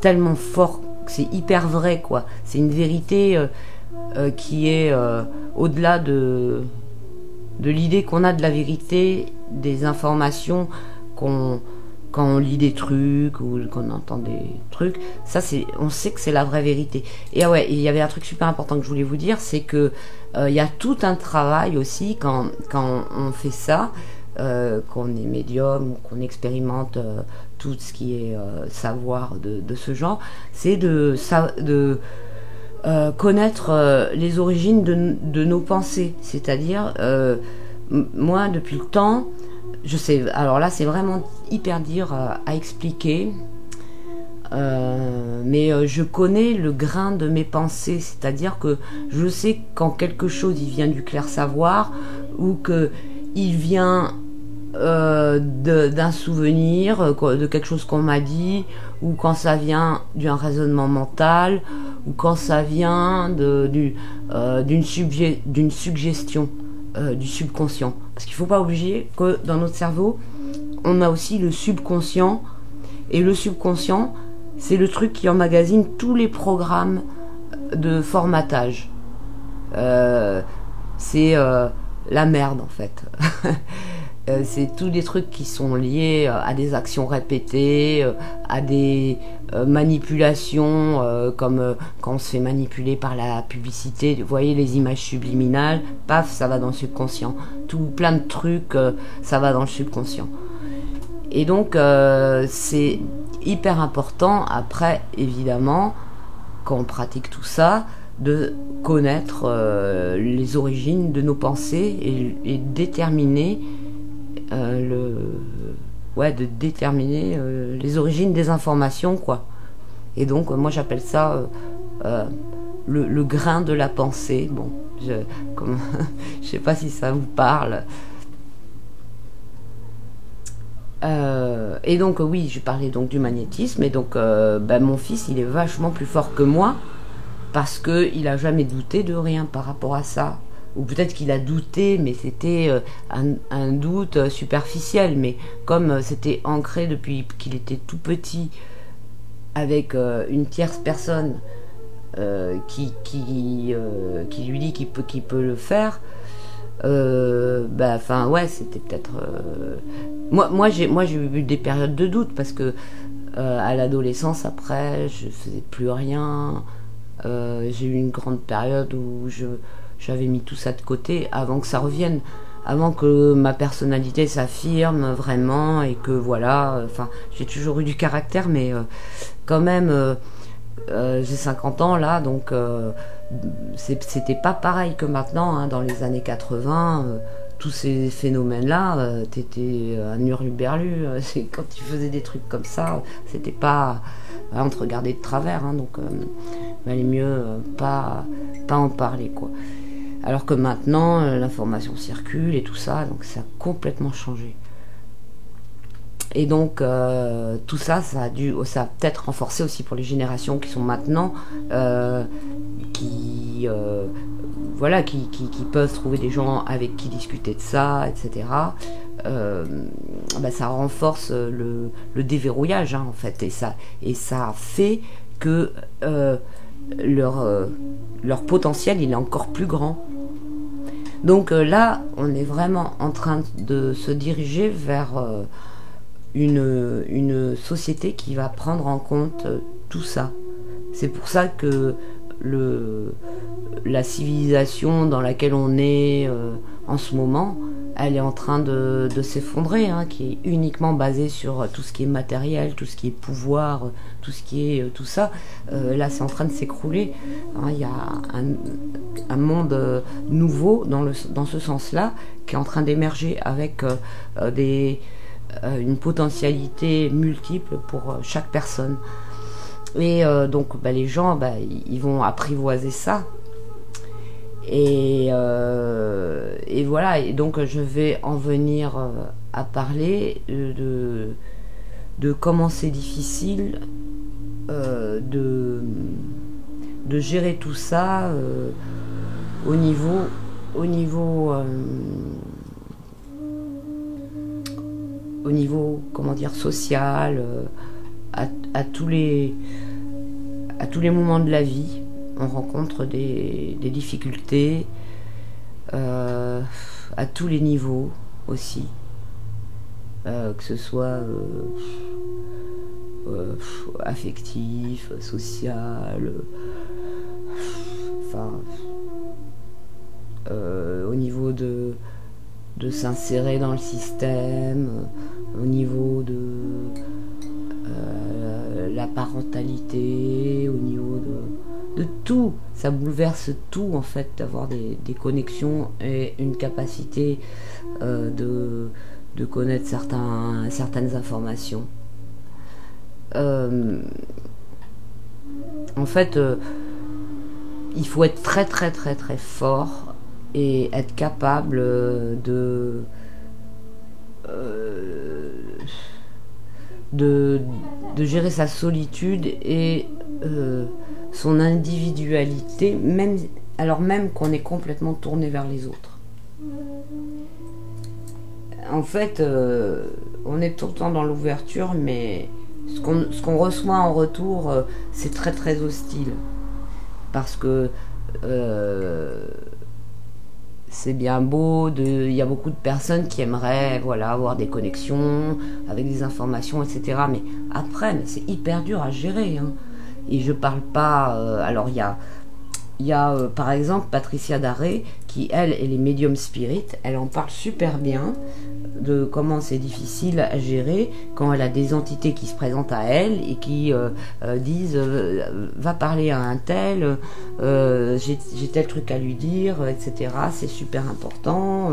tellement forts, c'est hyper vrai, quoi. C'est une vérité qui est au-delà de l'idée qu'on a de la vérité, des informations quand on lit des trucs ou qu'on entend des trucs. Ça, on sait que c'est la vraie vérité. Et il y avait un truc super important que je voulais vous dire, c'est que il y a tout un travail aussi quand on fait ça, qu'on est médium ou qu'on expérimente tout ce qui est savoir de ce genre, c'est de connaître les origines de nos pensées. C'est-à-dire, moi, depuis le temps, je sais, alors là, c'est vraiment hyper dur à expliquer, mais je connais le grain de mes pensées. C'est-à-dire que je sais quand quelque chose, il vient du clair savoir, ou qu'il vient d'un souvenir, de quelque chose qu'on m'a dit, ou quand ça vient d'un raisonnement mental, ou quand ça vient d'une suggestion. du subconscient. Parce qu'il ne faut pas oublier que dans notre cerveau, on a aussi le subconscient. Et le subconscient, c'est le truc qui emmagasine tous les programmes de formatage. C'est la merde en fait. C'est tous des trucs qui sont liés à des actions répétées, à des manipulations, comme quand on se fait manipuler par la publicité. Vous voyez les images subliminales, paf, ça va dans le subconscient. Tout plein de trucs, ça va dans le subconscient. Et donc c'est hyper important après, évidemment, quand on pratique tout ça, de connaître les origines de nos pensées et déterminer de déterminer les origines des informations, quoi. Et donc moi j'appelle ça le grain de la pensée. Bon, je sais pas si ça vous parle. Et donc oui, je parlais donc du magnétisme. Et donc mon fils, il est vachement plus fort que moi parce que il a jamais douté de rien par rapport à ça. Ou peut-être qu'il a douté, mais c'était un doute superficiel. Mais comme c'était ancré depuis qu'il était tout petit, avec une tierce personne qui lui dit qu'il peut le faire, c'était peut-être... Moi j'ai eu des périodes de doute, parce que à l'adolescence, après, je faisais plus rien. J'ai eu une grande période où j'avais mis tout ça de côté avant que ça revienne, avant que ma personnalité s'affirme vraiment, et que voilà, j'ai toujours eu du caractère, mais quand même, j'ai 50 ans là, donc c'était pas pareil que maintenant, hein. Dans les années 80, tous ces phénomènes-là, t'étais un hurluberlu. Quand tu faisais des trucs comme ça, c'était pas... on te regardait de travers, hein, donc valait mieux pas en parler, quoi. Alors que maintenant, l'information circule et tout ça, donc ça a complètement changé. Et donc tout ça, ça a peut-être renforcé aussi pour les générations qui sont maintenant, qui peuvent trouver des gens avec qui discuter de ça, etc. Ça renforce le déverrouillage, hein, en fait, et ça fait que leur potentiel, il est encore plus grand. Donc là, on est vraiment en train de se diriger vers une société qui va prendre en compte tout ça. C'est pour ça que la civilisation dans laquelle on est en ce moment, elle est en train de s'effondrer, hein, qui est uniquement basée sur tout ce qui est matériel, tout ce qui est pouvoir, tout ce qui est tout ça. Là, c'est en train de s'écrouler, hein. Il y a un monde nouveau dans ce sens-là, qui est en train d'émerger avec une potentialité multiple pour chaque personne. Et donc les gens, ils vont apprivoiser ça. Et voilà, et donc je vais en venir à parler de comment c'est difficile de gérer tout ça au niveau comment dire, social, à tous les moments de la vie. On rencontre des difficultés à tous les niveaux aussi, que ce soit affectif, social, au niveau de s'insérer dans le système, au niveau de la parentalité, au niveau de tout. Ça bouleverse tout, en fait, d'avoir des connexions et une capacité de connaître certaines informations. En fait, il faut être très très très très fort et être capable de gérer sa solitude et son individualité, même qu'on est complètement tourné vers les autres. En fait, on est tout le temps dans l'ouverture, mais ce qu'on reçoit en retour, c'est très très hostile. Parce que c'est bien beau, il y a beaucoup de personnes qui aimeraient voilà, avoir des connexions avec des informations, etc. Mais après, c'est hyper dur à gérer. Hein. Et je parle pas... alors il y a par exemple Patricia Daré qui, elle, est les médiums spirit. Elle en parle super bien de comment c'est difficile à gérer quand elle a des entités qui se présentent à elle et qui disent va parler à un tel, j'ai tel truc à lui dire, etc. C'est super important.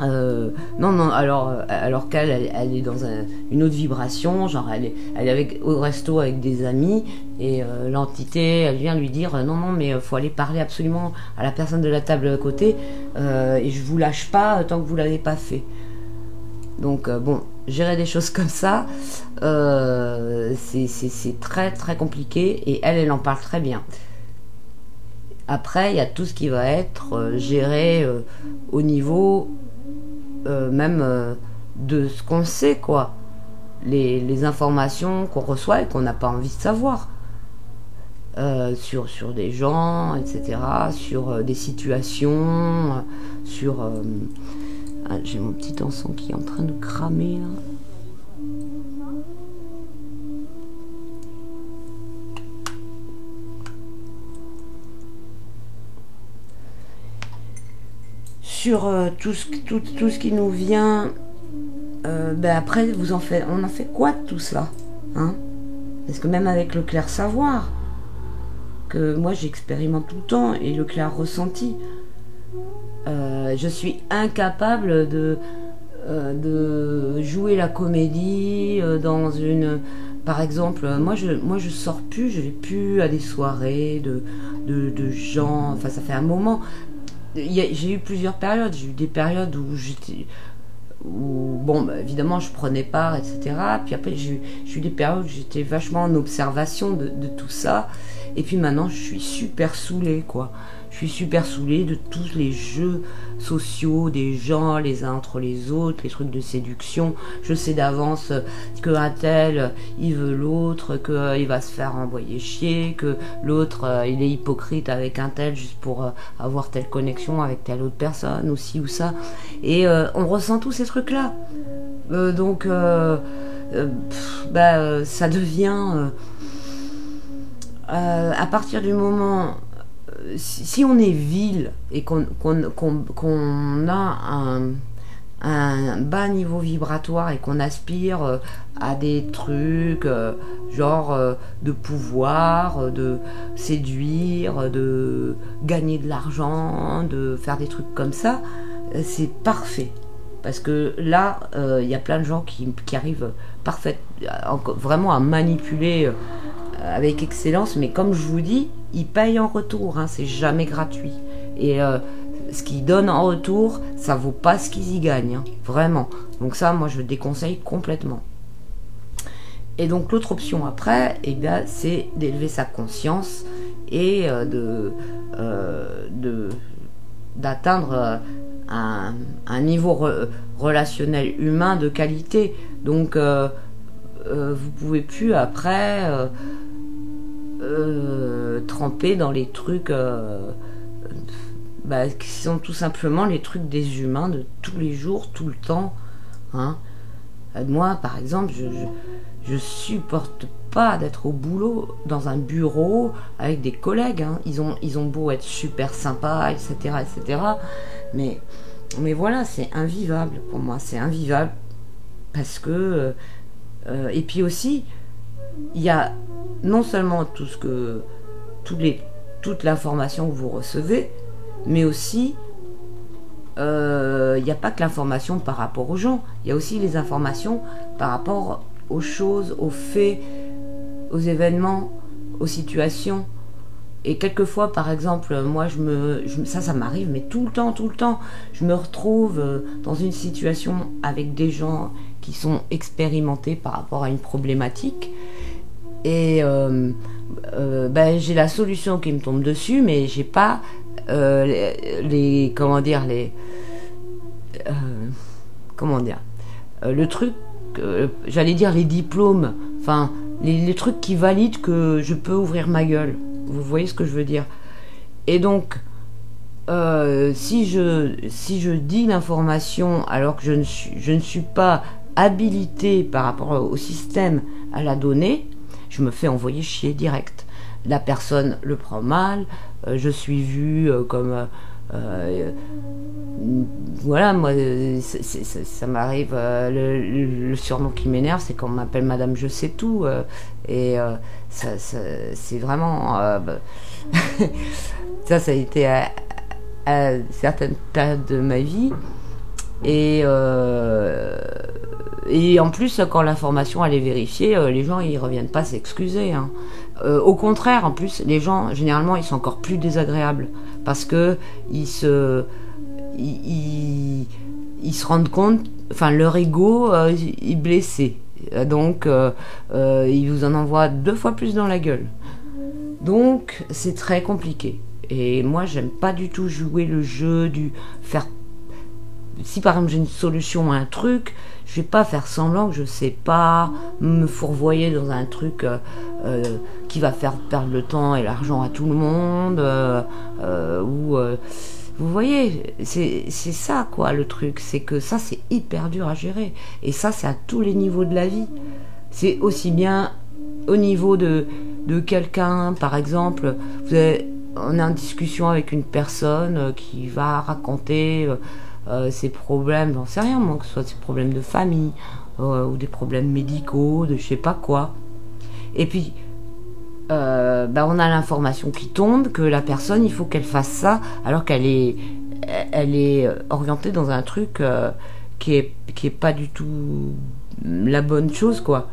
Non, alors qu'elle elle est dans une autre vibration, genre elle est au resto avec des amis et l'entité elle vient lui dire non mais faut aller parler absolument à la personne de la table à côté et je vous lâche pas tant que vous l'avez pas fait. Donc bon, gérer des choses comme ça, c'est très très compliqué et elle en parle très bien. Après il y a tout ce qui va être géré au niveau même de ce qu'on sait, quoi. Les informations qu'on reçoit et qu'on n'a pas envie de savoir. Sur des gens, etc. Sur des situations. Sur... Ah, j'ai mon petit encens qui est en train de cramer, là. Sur tout ce qui nous vient, après, on en fait quoi de tout ça, hein? Parce que même avec le clair savoir, que moi j'expérimente tout le temps, et le clair ressenti, je suis incapable de jouer la comédie dans une... Par exemple, moi je sors plus, je vais plus à des soirées de gens, enfin ça fait un moment... J'ai eu plusieurs périodes. J'ai eu des périodes où évidemment je prenais part, etc. Puis après j'ai eu des périodes où j'étais vachement en observation de tout ça. Et puis maintenant je suis super saoulée, quoi. Je suis super saoulée de tous les jeux sociaux des gens les uns entre les autres, les trucs de séduction. Je sais d'avance que un tel il veut l'autre, qu'il va se faire envoyer chier, que l'autre il est hypocrite avec un tel juste pour avoir telle connexion avec telle autre personne, ou ci ou ça. Et on ressent tous ces trucs là. Donc ça devient à partir du moment si on est vil et qu'on a un bas niveau vibratoire et qu'on aspire à des trucs genre de pouvoir, de séduire, de gagner de l'argent, de faire des trucs comme ça, c'est parfait. Parce que là, y a plein de gens qui arrivent vraiment à manipuler avec excellence, mais comme je vous dis, ils payent en retour, hein, c'est jamais gratuit. Et ce qu'ils donnent en retour, ça vaut pas ce qu'ils y gagnent, hein, vraiment. Donc ça, moi, je déconseille complètement. Et donc l'autre option après, c'est d'élever sa conscience et d'atteindre un niveau relationnel humain de qualité. Donc vous pouvez plus après tremper dans les trucs qui sont tout simplement les trucs des humains de tous les jours, tout le temps, hein. Moi par exemple je supporte pas d'être au boulot dans un bureau avec des collègues, hein. Ils ont beau être super sympas, etc., mais voilà, c'est invivable pour moi, c'est invivable parce que et puis aussi il y a non seulement toute l'information que vous recevez, mais aussi il n'y a pas que l'information par rapport aux gens, il y a aussi les informations par rapport aux choses, aux faits, aux événements, aux situations. Et quelquefois, par exemple, moi, ça m'arrive, mais tout le temps, je me retrouve dans une situation avec des gens qui sont expérimentés par rapport à une problématique, et j'ai la solution qui me tombe dessus, mais j'ai pas comment dire, le truc, j'allais dire les diplômes, enfin les trucs qui valident que je peux ouvrir ma gueule. Vous voyez ce que je veux dire? Et donc, si je dis l'information alors que je ne suis pas habilité par rapport au système à la donner, je me fais envoyer chier direct. La personne le prend mal, je suis vue comme... voilà, moi, ça m'arrive. Le surnom qui m'énerve, c'est qu'on m'appelle Madame Je sais tout. C'est vraiment. Ça a été à certaines périodes de ma vie. Et en plus, quand l'information elle est vérifiée, les gens ils reviennent pas s'excuser. Hein. Au contraire, en plus, les gens généralement ils sont encore plus désagréables parce que ils se rendent compte, enfin leur ego est blessé, donc ils vous en envoient 2 fois plus dans la gueule. Donc c'est très compliqué. Et moi j'aime pas du tout jouer le jeu du faire. Si par exemple j'ai une solution à un truc, je vais pas faire semblant que je sais pas, me fourvoyer dans un truc qui va faire perdre le temps et l'argent à tout le monde, vous voyez, c'est ça quoi le truc, c'est que ça c'est hyper dur à gérer. Et ça c'est à tous les niveaux de la vie. C'est aussi bien au niveau de quelqu'un, par exemple, on est en discussion avec une personne qui va raconter ses problèmes, j'en sais rien moi, que ce soit ses problèmes de famille ou des problèmes médicaux, de je sais pas quoi. Et puis on a l'information qui tombe que la personne, il faut qu'elle fasse ça alors qu'elle est orientée dans un truc qui est pas du tout la bonne chose quoi.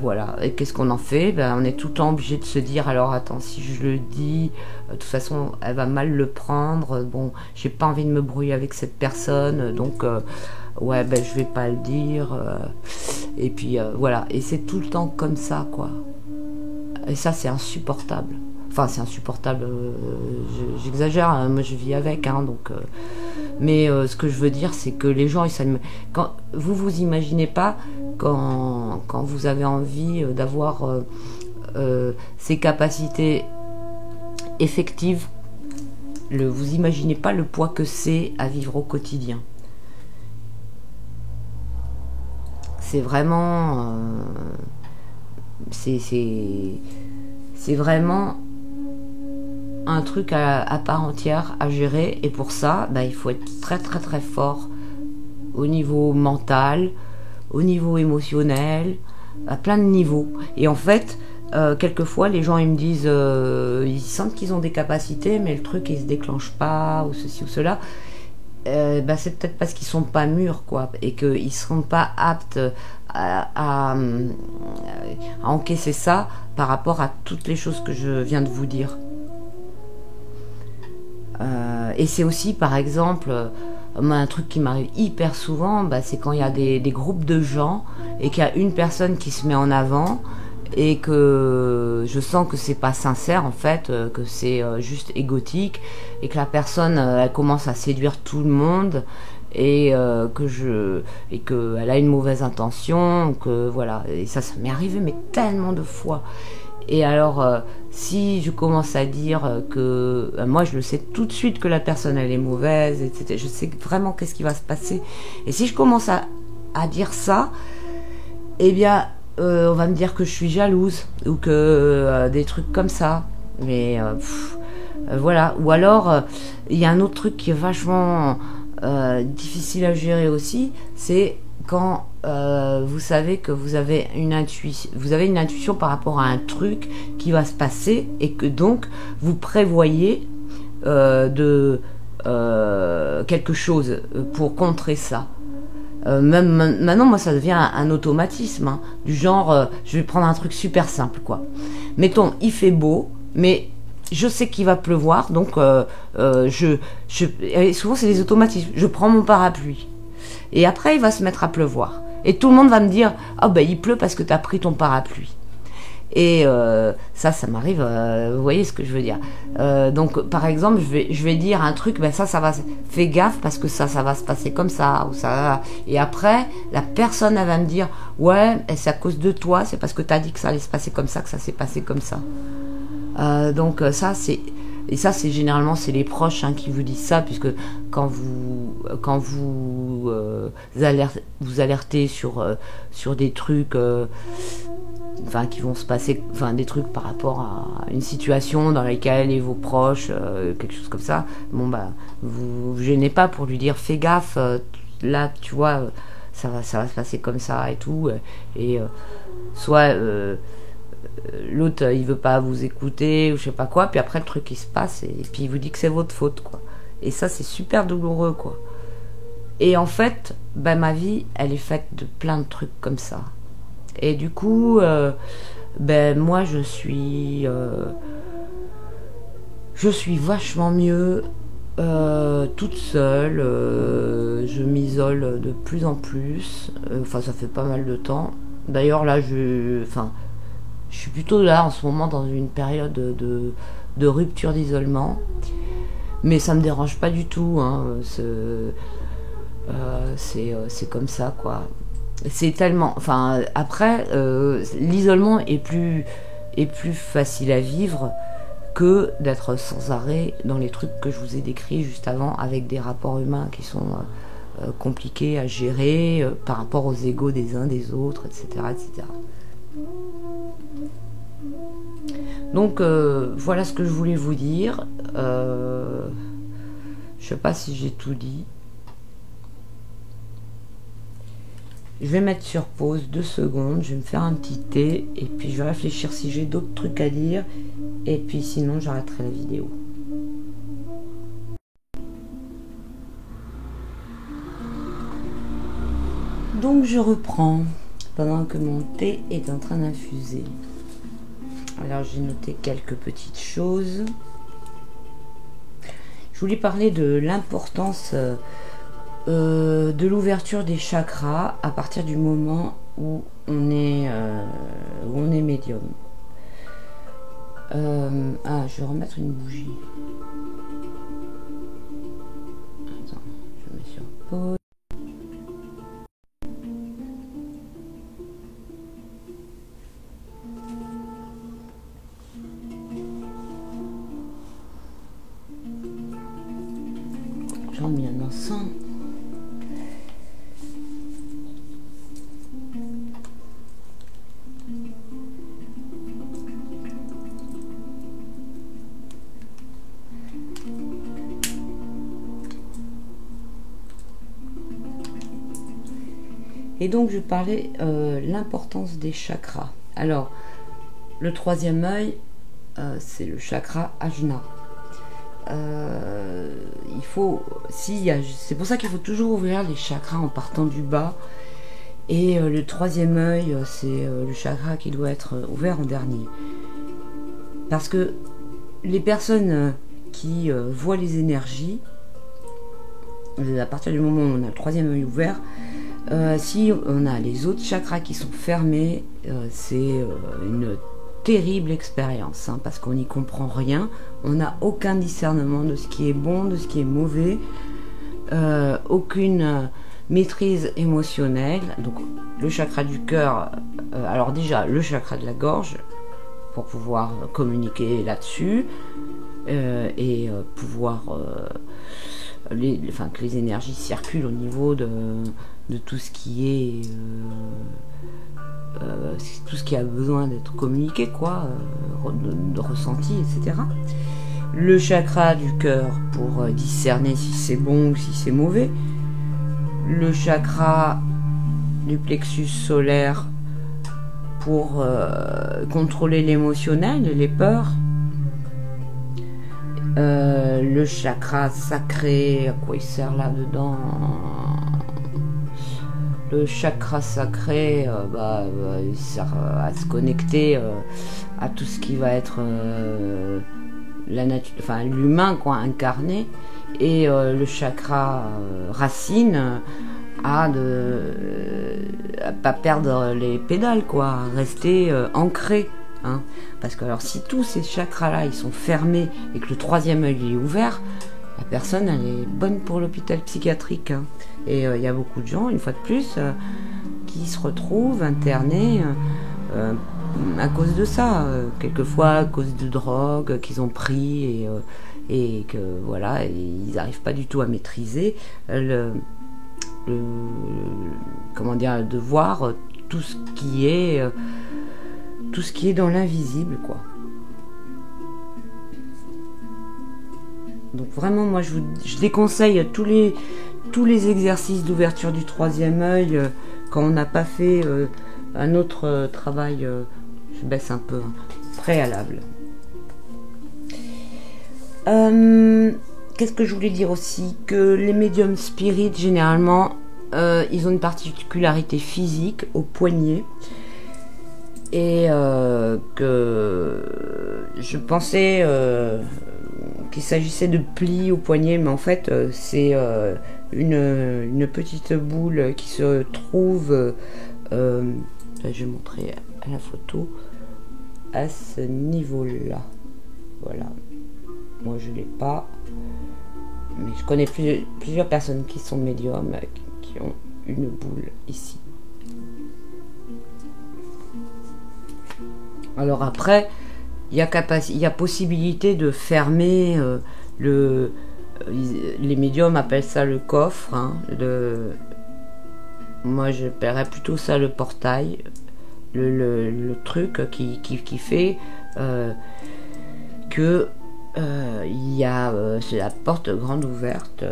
Voilà. Et qu'est-ce qu'on en fait? On est tout le temps obligé de se dire alors attends, si je le dis, de toute façon elle va mal le prendre, bon j'ai pas envie de me brouiller avec cette personne, donc je vais pas le dire, et puis voilà, et c'est tout le temps comme ça quoi. Et ça c'est insupportable. Enfin c'est insupportable, j'exagère, hein, moi je vis avec, hein, donc mais ce que je veux dire c'est que les gens quand vous imaginez pas quand vous avez envie d'avoir ces capacités effectives, vous imaginez pas le poids que c'est à vivre au quotidien. C'est vraiment c'est vraiment un truc à part entière à gérer, et pour ça il faut être très très très fort au niveau mental, au niveau émotionnel, à plein de niveaux. Et en fait quelquefois les gens ils me disent ils sentent qu'ils ont des capacités mais le truc il se déclenche pas ou ceci ou cela. C'est peut-être parce qu'ils sont pas mûrs quoi, et qu'ils seront pas aptes à encaisser ça par rapport à toutes les choses que je viens de vous dire. Et c'est aussi par exemple un truc qui m'arrive hyper souvent, c'est quand il y a des groupes de gens et qu'il y a une personne qui se met en avant et que je sens que c'est pas sincère en fait, que c'est juste égotique, et que la personne elle commence à séduire tout le monde, et qu'elle a une mauvaise intention, que voilà. Et ça m'est arrivé mais tellement de fois. Et alors si je commence à dire que moi je le sais tout de suite que la personne elle est mauvaise, etc., je sais vraiment qu'est-ce qui va se passer, et si je commence à dire ça, eh bien on va me dire que je suis jalouse, ou que des trucs comme ça. Mais voilà. Ou alors il y a un autre truc qui est vachement difficile à gérer aussi, c'est quand vous savez que vous avez une intuition par rapport à un truc qui va se passer, et que donc vous prévoyez quelque chose pour contrer ça. Même maintenant, moi, ça devient un automatisme, hein, du genre, je vais prendre un truc super simple, quoi. Mettons, il fait beau, mais je sais qu'il va pleuvoir, donc et souvent c'est des automatismes. Je prends mon parapluie, et après il va se mettre à pleuvoir, et tout le monde va me dire il pleut parce que t'as pris ton parapluie. Et ça m'arrive, vous voyez ce que je veux dire. Donc par exemple, je vais dire un truc, ben ça va, fais gaffe parce que ça va se passer comme ça, ou ça. Et après, la personne, elle va me dire, ouais, c'est à cause de toi, c'est parce que t'as dit que ça allait se passer comme ça, que ça s'est passé comme ça. Donc ça, c'est... Et ça, c'est généralement, c'est les proches qui vous disent ça, puisque quand vous alertez sur des trucs, qui vont se passer, des trucs par rapport à une situation dans laquelle est vos proches, quelque chose comme ça. Bon vous gênez pas pour lui dire, fais gaffe, là, tu vois, ça va se passer comme ça et tout, et soit l'autre il veut pas vous écouter ou je sais pas quoi, puis après le truc il se passe et puis il vous dit que c'est votre faute, quoi. Et ça, c'est super douloureux, quoi. Et en fait, ma vie, elle est faite de plein de trucs comme ça. Et du coup, moi je suis vachement mieux toute seule. Je m'isole de plus en plus. Ça fait pas mal de temps. D'ailleurs là, je suis plutôt là en ce moment dans une période de rupture d'isolement, mais ça me dérange pas du tout, c'est comme ça, quoi. C'est tellement, après l'isolement est plus facile à vivre que d'être sans arrêt dans les trucs que je vous ai décrits juste avant, avec des rapports humains qui sont compliqués à gérer par rapport aux égos des uns des autres, etc. Donc voilà ce que je voulais vous dire. Je sais pas si j'ai tout dit. Je vais mettre sur pause 2 secondes, je vais me faire un petit thé et puis je vais réfléchir si j'ai d'autres trucs à dire, et puis sinon j'arrêterai la vidéo. Donc je reprends pendant que mon thé est en train d'infuser. Alors j'ai noté quelques petites choses. Je voulais parler de l'importance de l'ouverture des chakras à partir du moment où on est médium. Je vais remettre une bougie. Attends, je mets sur pause. J'en mets un encens. Et donc je parlais l'importance des chakras. Alors, le 3e œil, c'est le chakra Ajna. C'est pour ça qu'il faut toujours ouvrir les chakras en partant du bas. Et le 3e œil, c'est le chakra qui doit être ouvert en dernier. Parce que les personnes qui voient les énergies, à partir du moment où on a le 3e œil ouvert, si on a les autres chakras qui sont fermés, c'est une terrible expérience, parce qu'on n'y comprend rien, on n'a aucun discernement de ce qui est bon, de ce qui est mauvais, aucune maîtrise émotionnelle. Donc le chakra du cœur, alors déjà le chakra de la gorge, pour pouvoir communiquer là-dessus, et pouvoir que les énergies circulent au niveau de tout ce qui est tout ce qui a besoin d'être communiqué, quoi, de ressenti, etc. Le chakra du cœur pour discerner si c'est bon ou si c'est mauvais. Le chakra du plexus solaire pour contrôler l'émotionnel et les peurs. Le chakra sacré, à quoi il sert là-dedans? Le chakra sacré, il sert à se connecter à tout ce qui va être la nature, l'humain, quoi, incarné. Et le chakra racine à pas perdre les pédales, quoi, à rester ancré hein. Parce que alors si tous ces chakras-là, ils sont fermés et que le troisième œil est ouvert, la personne, elle est bonne pour l'hôpital psychiatrique, hein. Et il y a beaucoup de gens, une fois de plus, qui se retrouvent internés à cause de ça, quelquefois à cause de drogue qu'ils ont pris et que voilà, ils n'arrivent pas du tout à maîtriser comment dire, de voir tout ce qui est dans l'invisible, quoi. Donc vraiment, moi, je déconseille tous les exercices d'ouverture du troisième œil quand on n'a pas fait un autre travail, je baisse un peu, préalable. Qu'est-ce que je voulais dire aussi? Que les médiums spirites, généralement, ils ont une particularité physique au poignet. Et que je pensais qu'il s'agissait de plis au poignet, mais en fait, c'est une petite boule qui se trouve, je vais montrer à la photo, à ce niveau-là. Voilà. Moi, je ne l'ai pas. Mais je connais plusieurs personnes qui sont médiums, qui ont une boule ici. Alors après, il y a possibilité de fermer les médiums appellent ça le coffre, hein, moi j'appellerais plutôt ça le portail, le truc qui fait que il y a c'est la porte grande ouverte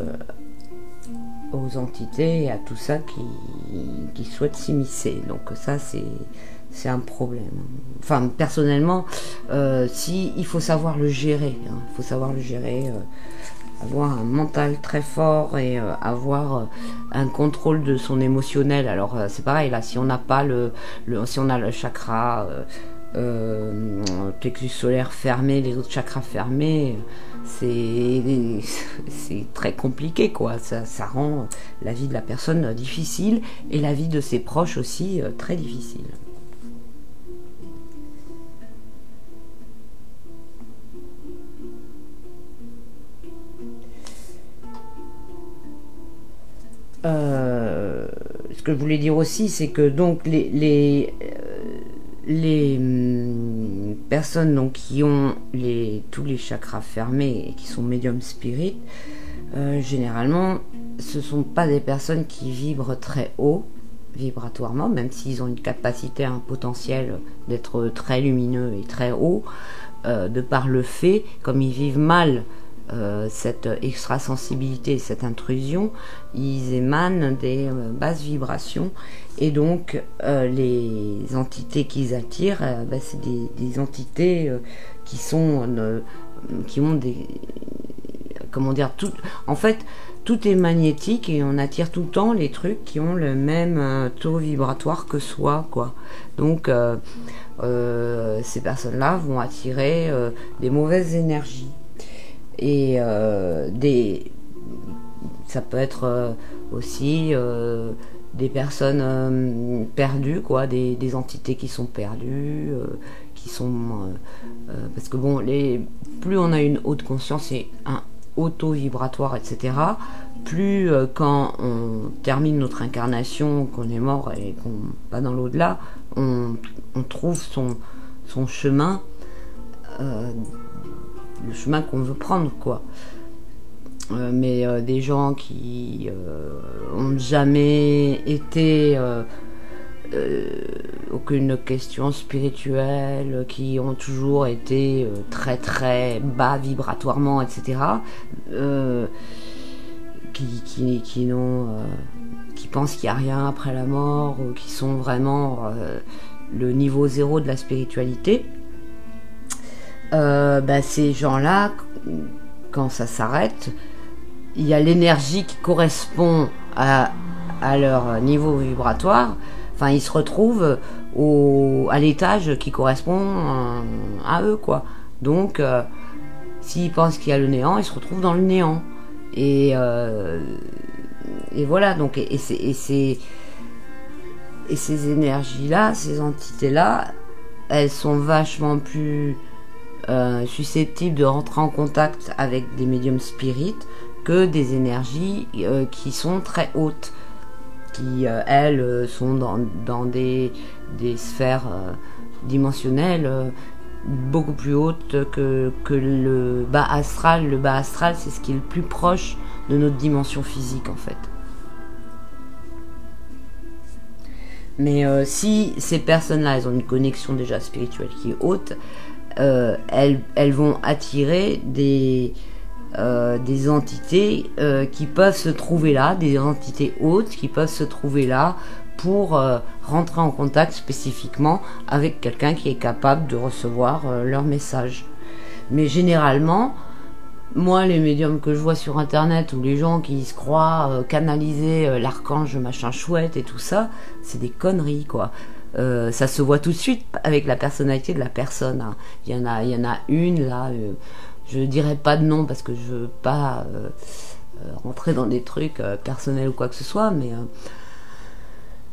aux entités et à tout ça qui souhaitent s'immiscer. Donc ça c'est un problème. Enfin, personnellement, il faut savoir le gérer. Hein. Il faut savoir le gérer, avoir un mental très fort et avoir un contrôle de son émotionnel. Alors, c'est pareil, là, si on n'a pas si on a le chakra plexus solaire fermé, les autres chakras fermés, c'est très compliqué, quoi. Ça rend la vie de la personne difficile et la vie de ses proches aussi très difficile. Ce que je voulais dire aussi, c'est que donc les personnes donc, qui ont tous les chakras fermés et qui sont médiums spirites, généralement, ce ne sont pas des personnes qui vibrent très haut vibratoirement, même s'ils ont une capacité, un potentiel d'être très lumineux et très haut, de par le fait, comme ils vivent mal cette extrasensibilité, cette intrusion, ils émanent des basses vibrations et donc les entités qu'ils attirent, c'est des entités qui ont des, comment dire, en fait tout est magnétique et on attire tout le temps les trucs qui ont le même taux vibratoire que soi, quoi. Donc ces personnes-là vont attirer des mauvaises énergies. Et ça peut être aussi des personnes perdues, quoi, des entités qui sont perdues, qui sont parce que bon, plus on a une haute conscience et un haut taux vibratoire, etc., plus quand on termine notre incarnation, qu'on est mort et qu'on va dans l'au-delà, on trouve son chemin, le chemin qu'on veut prendre, quoi. Mais des gens qui ont jamais été aucune question spirituelle, qui ont toujours été très très bas vibratoirement, etc., qui pensent qu'il n'y a rien après la mort, ou qui sont vraiment le niveau zéro de la spiritualité, ces gens-là, quand ça s'arrête, il y a l'énergie qui correspond à leur niveau vibratoire. Enfin, ils se retrouvent à l'étage qui correspond à eux, quoi. Donc, s'ils pensent qu'il y a le néant, ils se retrouvent dans le néant. Et voilà. Donc, et ces énergies-là, ces entités-là, elles sont vachement plus susceptibles de rentrer en contact avec des médiums spirites que des énergies qui sont très hautes, qui elles sont dans des sphères dimensionnelles beaucoup plus hautes que le bas astral. Le bas astral, c'est ce qui est le plus proche de notre dimension physique en fait. Mais si ces personnes-là, elles ont une connexion déjà spirituelle qui est haute, elles vont attirer des entités qui peuvent se trouver là, des entités hautes qui peuvent se trouver là pour rentrer en contact spécifiquement avec quelqu'un qui est capable de recevoir leur message. Mais généralement, moi, les médiums que je vois sur internet, ou les gens qui se croient canaliser l'archange machin chouette et tout ça, c'est des conneries quoi. Ça se voit tout de suite avec la personnalité de la personne, hein. Il y en a une là, je dirais pas de nom parce que je veux pas rentrer dans des trucs personnels ou quoi que ce soit, mais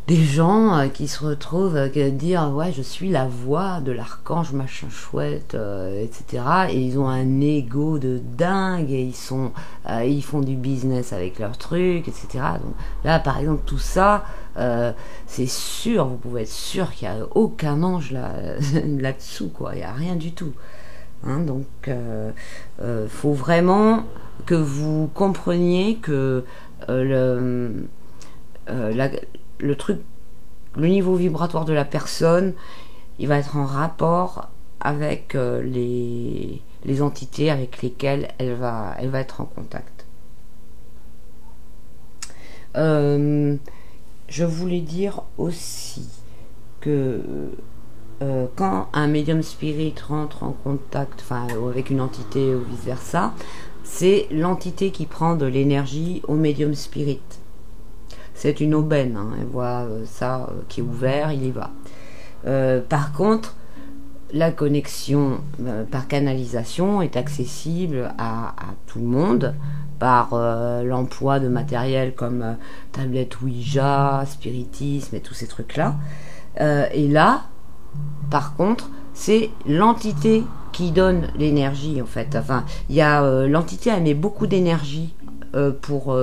des gens qui se retrouvent à dire ouais, je suis la voix de l'archange machin chouette, etc. Et ils ont un ego de dingue et ils font du business avec leurs trucs, etc. Donc là, par exemple, tout ça, c'est sûr, vous pouvez être sûr qu'il n'y a aucun ange là-dessous, quoi. Il n'y a rien du tout. Hein, donc, faut vraiment que vous compreniez que le truc, le niveau vibratoire de la personne, il va être en rapport avec les entités avec lesquelles elle va être en contact. Je voulais dire aussi que quand un médium spirit rentre en contact, enfin avec une entité ou vice versa, c'est l'entité qui prend de l'énergie au médium spirit. C'est une aubaine, hein. Elle voit ça qui est ouvert, il y va. Par contre, la connexion par canalisation est accessible à tout le monde par l'emploi de matériel comme tablette Ouija, spiritisme et tous ces trucs-là. Et là, par contre, c'est l'entité qui donne l'énergie en fait. Enfin, il y a l'entité, elle met beaucoup d'énergie pour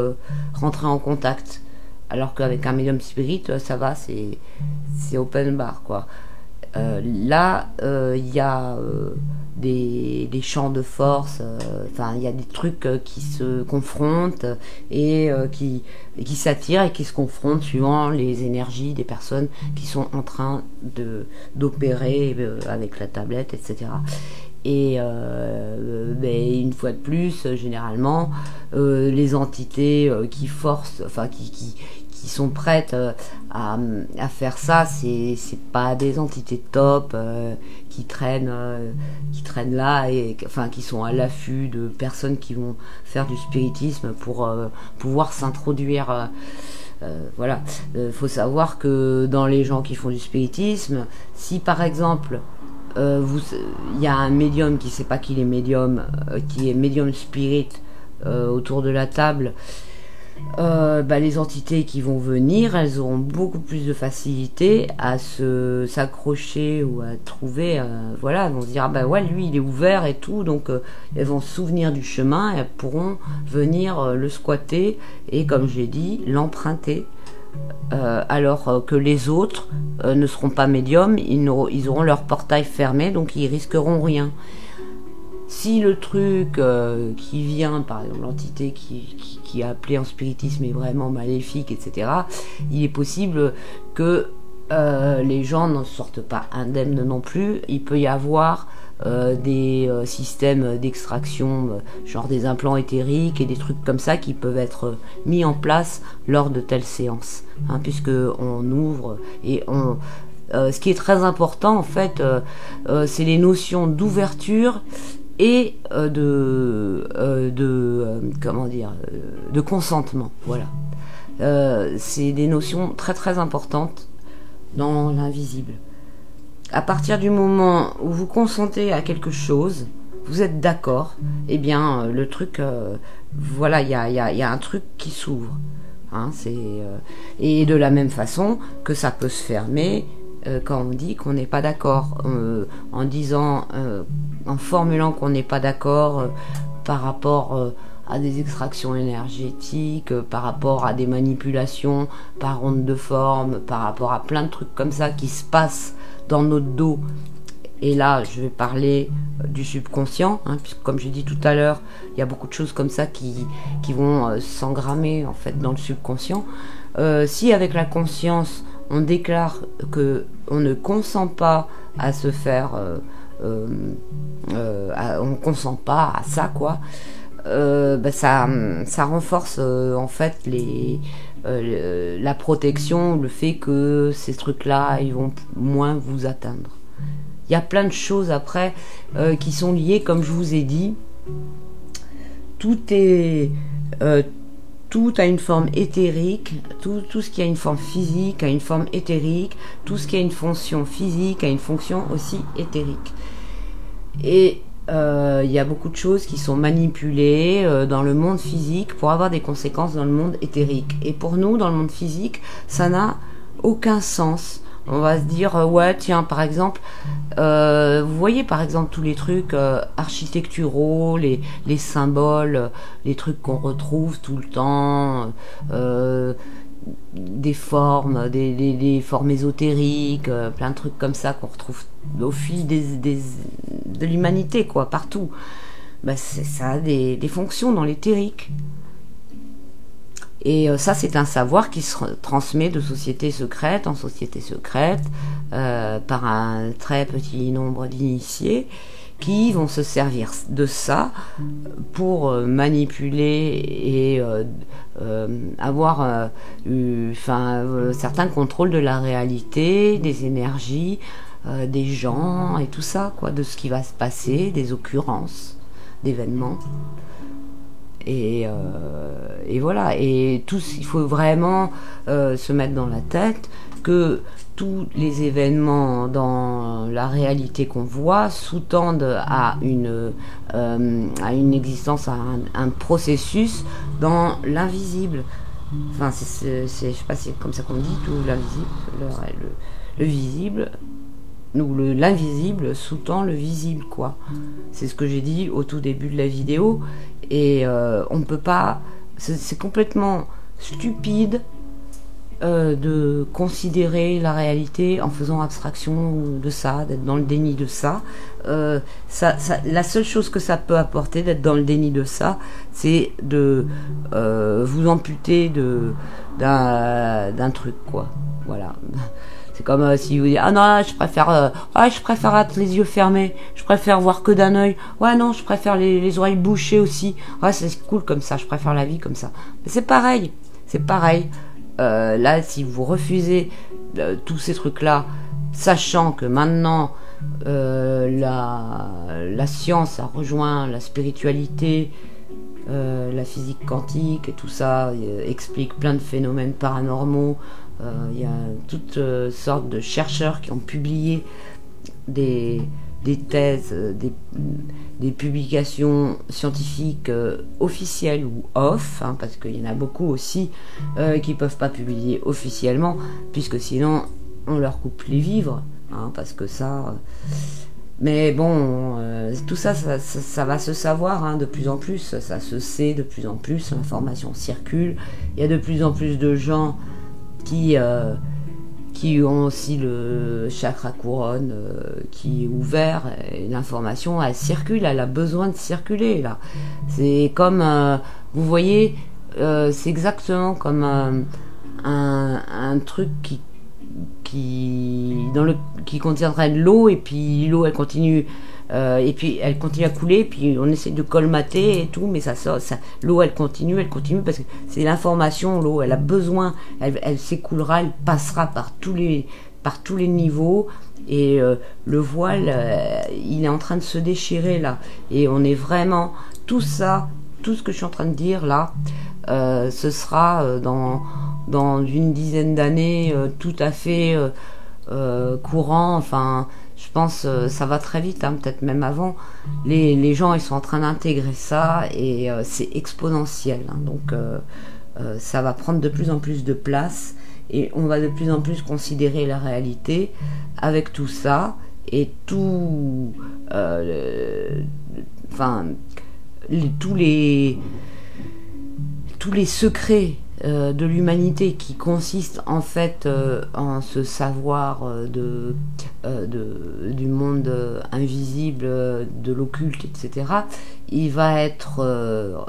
rentrer en contact. Alors qu'avec un médium spirit, ça va, c'est open bar, quoi. Là, il y a des champs de force, enfin, il y a des trucs qui se confrontent et qui s'attirent et qui se confrontent suivant les énergies des personnes qui sont en train d'opérer avec la tablette, etc. Et une fois de plus, généralement, les entités qui forcent, enfin qui sont prêtes à faire ça, c'est pas des entités top qui traînent là et enfin qui sont à l'affût de personnes qui vont faire du spiritisme pour pouvoir s'introduire. Voilà, faut savoir que dans les gens qui font du spiritisme, si par exemple il y a un médium qui sait pas qu'il est médium, qui est médium spirit autour de la table, les entités qui vont venir, elles auront beaucoup plus de facilité à s'accrocher ou à trouver, voilà, elles vont se dire ouais, lui il est ouvert et tout, donc elles vont se souvenir du chemin et elles pourront venir le squatter et, comme j'ai dit, l'emprunter. Alors que les autres ne seront pas médiums, ils auront leur portail fermé, donc ils risqueront rien. Si le truc qui vient, par exemple l'entité qui est appelée en spiritisme est vraiment maléfique, etc., il est possible que les gens n'en sortent pas indemnes non plus. Il peut y avoir des systèmes d'extraction, genre des implants éthériques et des trucs comme ça qui peuvent être mis en place lors de telles séances, hein, puisque on ouvre et on... ce qui est très important en fait, c'est les notions d'ouverture et de consentement. Voilà, c'est des notions très très importantes dans l'invisible. À partir du moment où vous consentez à quelque chose, vous êtes d'accord, eh bien le truc, voilà, il y a un truc qui s'ouvre, hein, et de la même façon que ça peut se fermer, quand on dit qu'on n'est pas d'accord, en disant, en formulant qu'on n'est pas d'accord par rapport à des extractions énergétiques, par rapport à des manipulations par onde de forme, par rapport à plein de trucs comme ça qui se passent dans notre dos. Et là, je vais parler du subconscient, hein, puisque comme j'ai dit tout à l'heure, il y a beaucoup de choses comme ça qui vont s'engrammer en fait dans le subconscient. Si avec la conscience, on déclare que on ne consent pas à se faire, on consent pas à ça, quoi. Ça renforce en fait la protection, le fait que ces trucs-là, ils vont moins vous atteindre. Il y a plein de choses après qui sont liées, comme je vous ai dit. Tout a une forme éthérique, tout ce qui a une forme physique a une forme éthérique, tout ce qui a une fonction physique a une fonction aussi éthérique. Et il y a beaucoup de choses qui sont manipulées dans le monde physique pour avoir des conséquences dans le monde éthérique. Et pour nous, dans le monde physique, ça n'a aucun sens. On va se dire, ouais, tiens, par exemple, vous voyez par exemple tous les trucs architecturaux, les symboles, les trucs qu'on retrouve tout le temps, des formes, des formes ésotériques, plein de trucs comme ça qu'on retrouve au fil de l'humanité, quoi, partout. Ça a des fonctions dans l'éthérique. Et ça, c'est un savoir qui se transmet de société secrète en société secrète par un très petit nombre d'initiés qui vont se servir de ça pour manipuler et avoir certains contrôles de la réalité, des énergies, des gens et tout ça, quoi, de ce qui va se passer, des occurrences, d'événements. Et voilà, et il faut vraiment se mettre dans la tête que tous les événements dans la réalité qu'on voit sous-tendent à une existence, à un processus dans l'invisible. Enfin, je sais pas si c'est comme ça qu'on dit, tout l'invisible, le visible, ou l'invisible sous-tend le visible, quoi. C'est ce que j'ai dit au tout début de la vidéo. Et on ne peut pas, c'est complètement stupide de considérer la réalité en faisant abstraction de ça, d'être dans le déni de ça. La seule chose que ça peut apporter d'être dans le déni de ça, c'est de vous amputer d'un truc, quoi. Voilà. C'est comme si vous dites, ah non, je préfère être les yeux fermés, je préfère voir que d'un œil, ouais non, je préfère les oreilles bouchées aussi, ouais c'est cool comme ça, je préfère la vie comme ça. Mais c'est pareil. Là, si vous refusez tous ces trucs-là, sachant que maintenant la science a rejoint la spiritualité, la physique quantique et tout ça explique plein de phénomènes paranormaux. Il y a toutes sortes de chercheurs qui ont publié des thèses, des publications scientifiques officielles ou off, hein, parce qu'il y en a beaucoup aussi qui ne peuvent pas publier officiellement, puisque sinon on leur coupe les vivres, hein, parce que ça... Mais bon, tout ça va se savoir, hein, de plus en plus, ça se sait de plus en plus, l'information circule, il y a de plus en plus de gens qui ont aussi le chakra couronne qui est ouvert, et l'information elle circule, elle a besoin de circuler là. C'est comme vous voyez, c'est exactement comme un truc qui contiendrait de l'eau, et puis l'eau elle continue et puis elle continue à couler, puis on essaie de colmater et tout, mais l'eau elle continue parce que c'est l'information. L'eau elle a besoin, elle s'écoulera, elle passera par tous les niveaux, et le voile il est en train de se déchirer là, et on est vraiment tout ça, tout ce que je suis en train de dire là, ce sera dans une dizaine d'années tout à fait courant. Enfin, je pense ça va très vite, hein, peut-être même avant. Les gens ils sont en train d'intégrer ça, et c'est exponentiel, hein, donc ça va prendre de plus en plus de place, Et on va de plus en plus considérer la réalité avec tout ça et tout, tous les secrets de l'humanité qui consistent en fait en ce savoir du monde invisible, de l'occulte, etc. Il va être,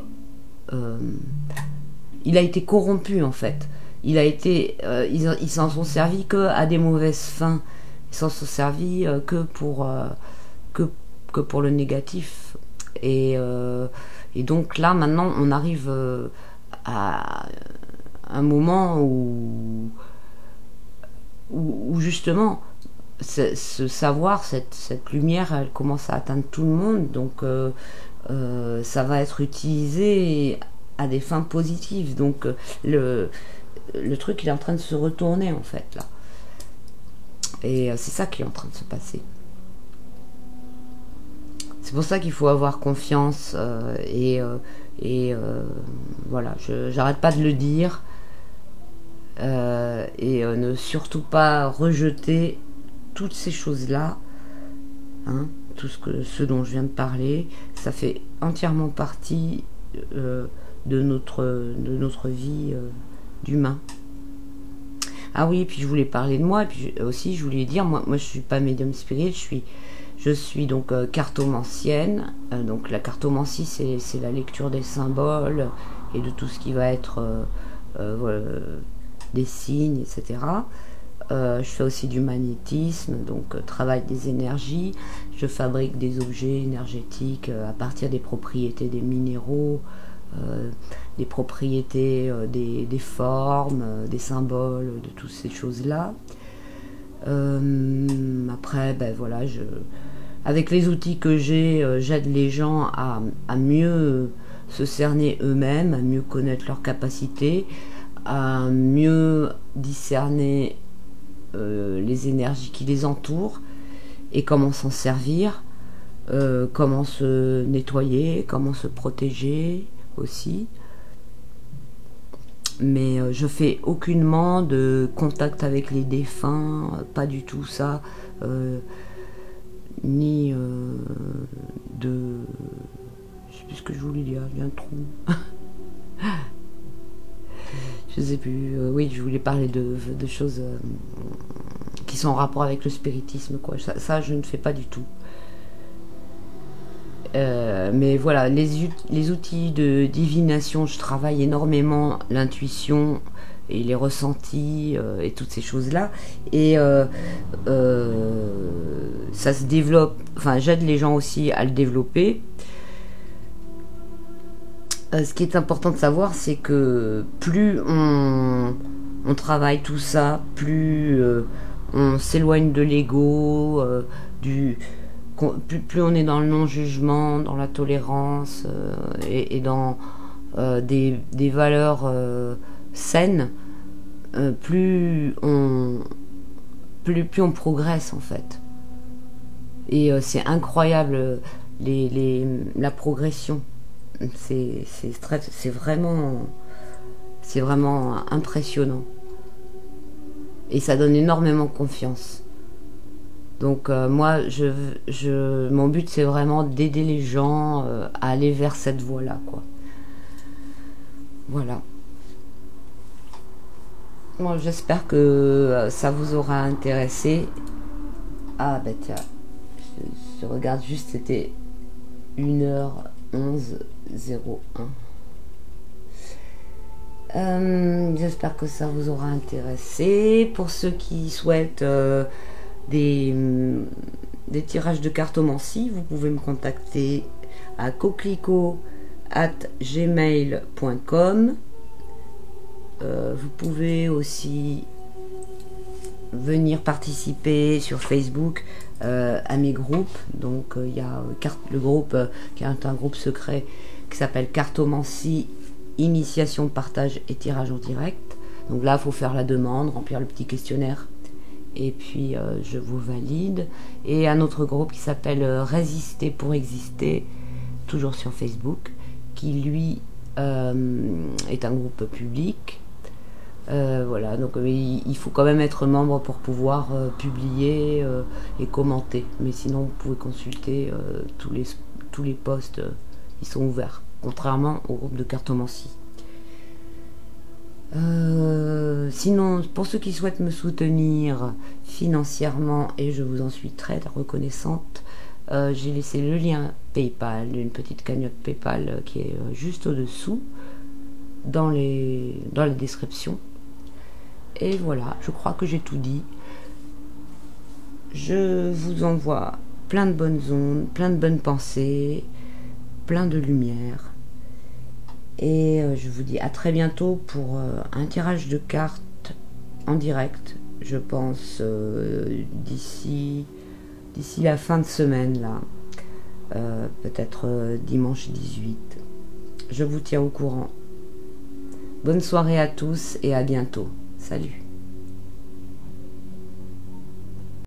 il a été corrompu en fait. Il a été, ils s'en sont servis que à des mauvaises fins. Ils s'en sont servis que pour le négatif. Et donc là maintenant on arrive à un moment où justement ce savoir, cette lumière, elle commence à atteindre tout le monde, donc ça va être utilisé à des fins positives. Donc le truc il est en train de se retourner en fait là. Et c'est ça qui est en train de se passer. C'est pour ça qu'il faut avoir confiance et voilà, j'arrête pas de le dire et ne surtout pas rejeter toutes ces choses-là, hein, ce dont je viens de parler, ça fait entièrement partie de notre vie d'humain. Ah oui, et puis je voulais parler de moi, et puis aussi je voulais dire, moi je suis pas médium spirit, je suis donc cartomancienne. Donc la cartomancie, c'est la lecture des symboles et de tout ce qui va être des signes, etc. Je fais aussi du magnétisme, donc travail des énergies. Je fabrique des objets énergétiques à partir des propriétés des minéraux, des propriétés des formes, des symboles, de toutes ces choses-là. Après, ben voilà, avec les outils que j'ai, j'aide les gens à mieux se cerner eux-mêmes, à mieux connaître leurs capacités, à mieux discerner les énergies qui les entourent et comment s'en servir, comment se nettoyer, comment se protéger aussi. Mais je fais aucunement de contact avec les défunts, pas du tout ça, ni de... Je sais plus ce que je voulais dire, j'ai un trou. Je sais plus, oui, je voulais parler de choses qui sont en rapport avec le spiritisme, quoi. Ça, je ne fais pas du tout. Mais voilà, les outils de divination, je travaille énormément l'intuition et les ressentis et toutes ces choses-là. Et ça se développe, enfin j'aide les gens aussi à le développer. Ce qui est important de savoir, c'est que plus on travaille tout ça, plus on s'éloigne de l'ego, plus on est dans le non-jugement, dans la tolérance et dans des valeurs saines, plus on progresse en fait. Et c'est incroyable la progression. C'est vraiment impressionnant. Et ça donne énormément confiance. Donc moi, mon but, c'est vraiment d'aider les gens à aller vers cette voie-là, quoi. Voilà. Moi, j'espère que ça vous aura intéressé. Ah, bah tiens, je regarde juste, c'était 1h11:01. J'espère que ça vous aura intéressé. Pour ceux qui souhaitent des tirages de cartomancie, vous pouvez me contacter à coquelicot@gmail.com. Vous pouvez aussi venir participer sur Facebook à mes groupes. Donc il y a le groupe qui est un groupe secret qui s'appelle Cartomancie, Initiation, Partage et Tirage en direct. Donc là il faut faire la demande, remplir le petit questionnaire et puis je vous valide. Et un autre groupe qui s'appelle Résister pour exister, toujours sur Facebook, qui lui est un groupe public. Voilà, donc il faut quand même être membre pour pouvoir publier et commenter. Mais sinon, vous pouvez consulter tous les posts, ils sont ouverts, contrairement au groupe de cartomancie. Sinon, pour ceux qui souhaitent me soutenir financièrement, et je vous en suis très reconnaissante, j'ai laissé le lien PayPal, une petite cagnotte PayPal qui est juste au-dessous, dans la description. Et voilà, je crois que j'ai tout dit. Je vous envoie plein de bonnes ondes, plein de bonnes pensées, plein de lumière. Et je vous dis à très bientôt pour un tirage de cartes en direct, je pense d'ici la fin de semaine là, peut-être dimanche 18. Je vous tiens au courant. Bonne soirée à tous et à bientôt. Salut.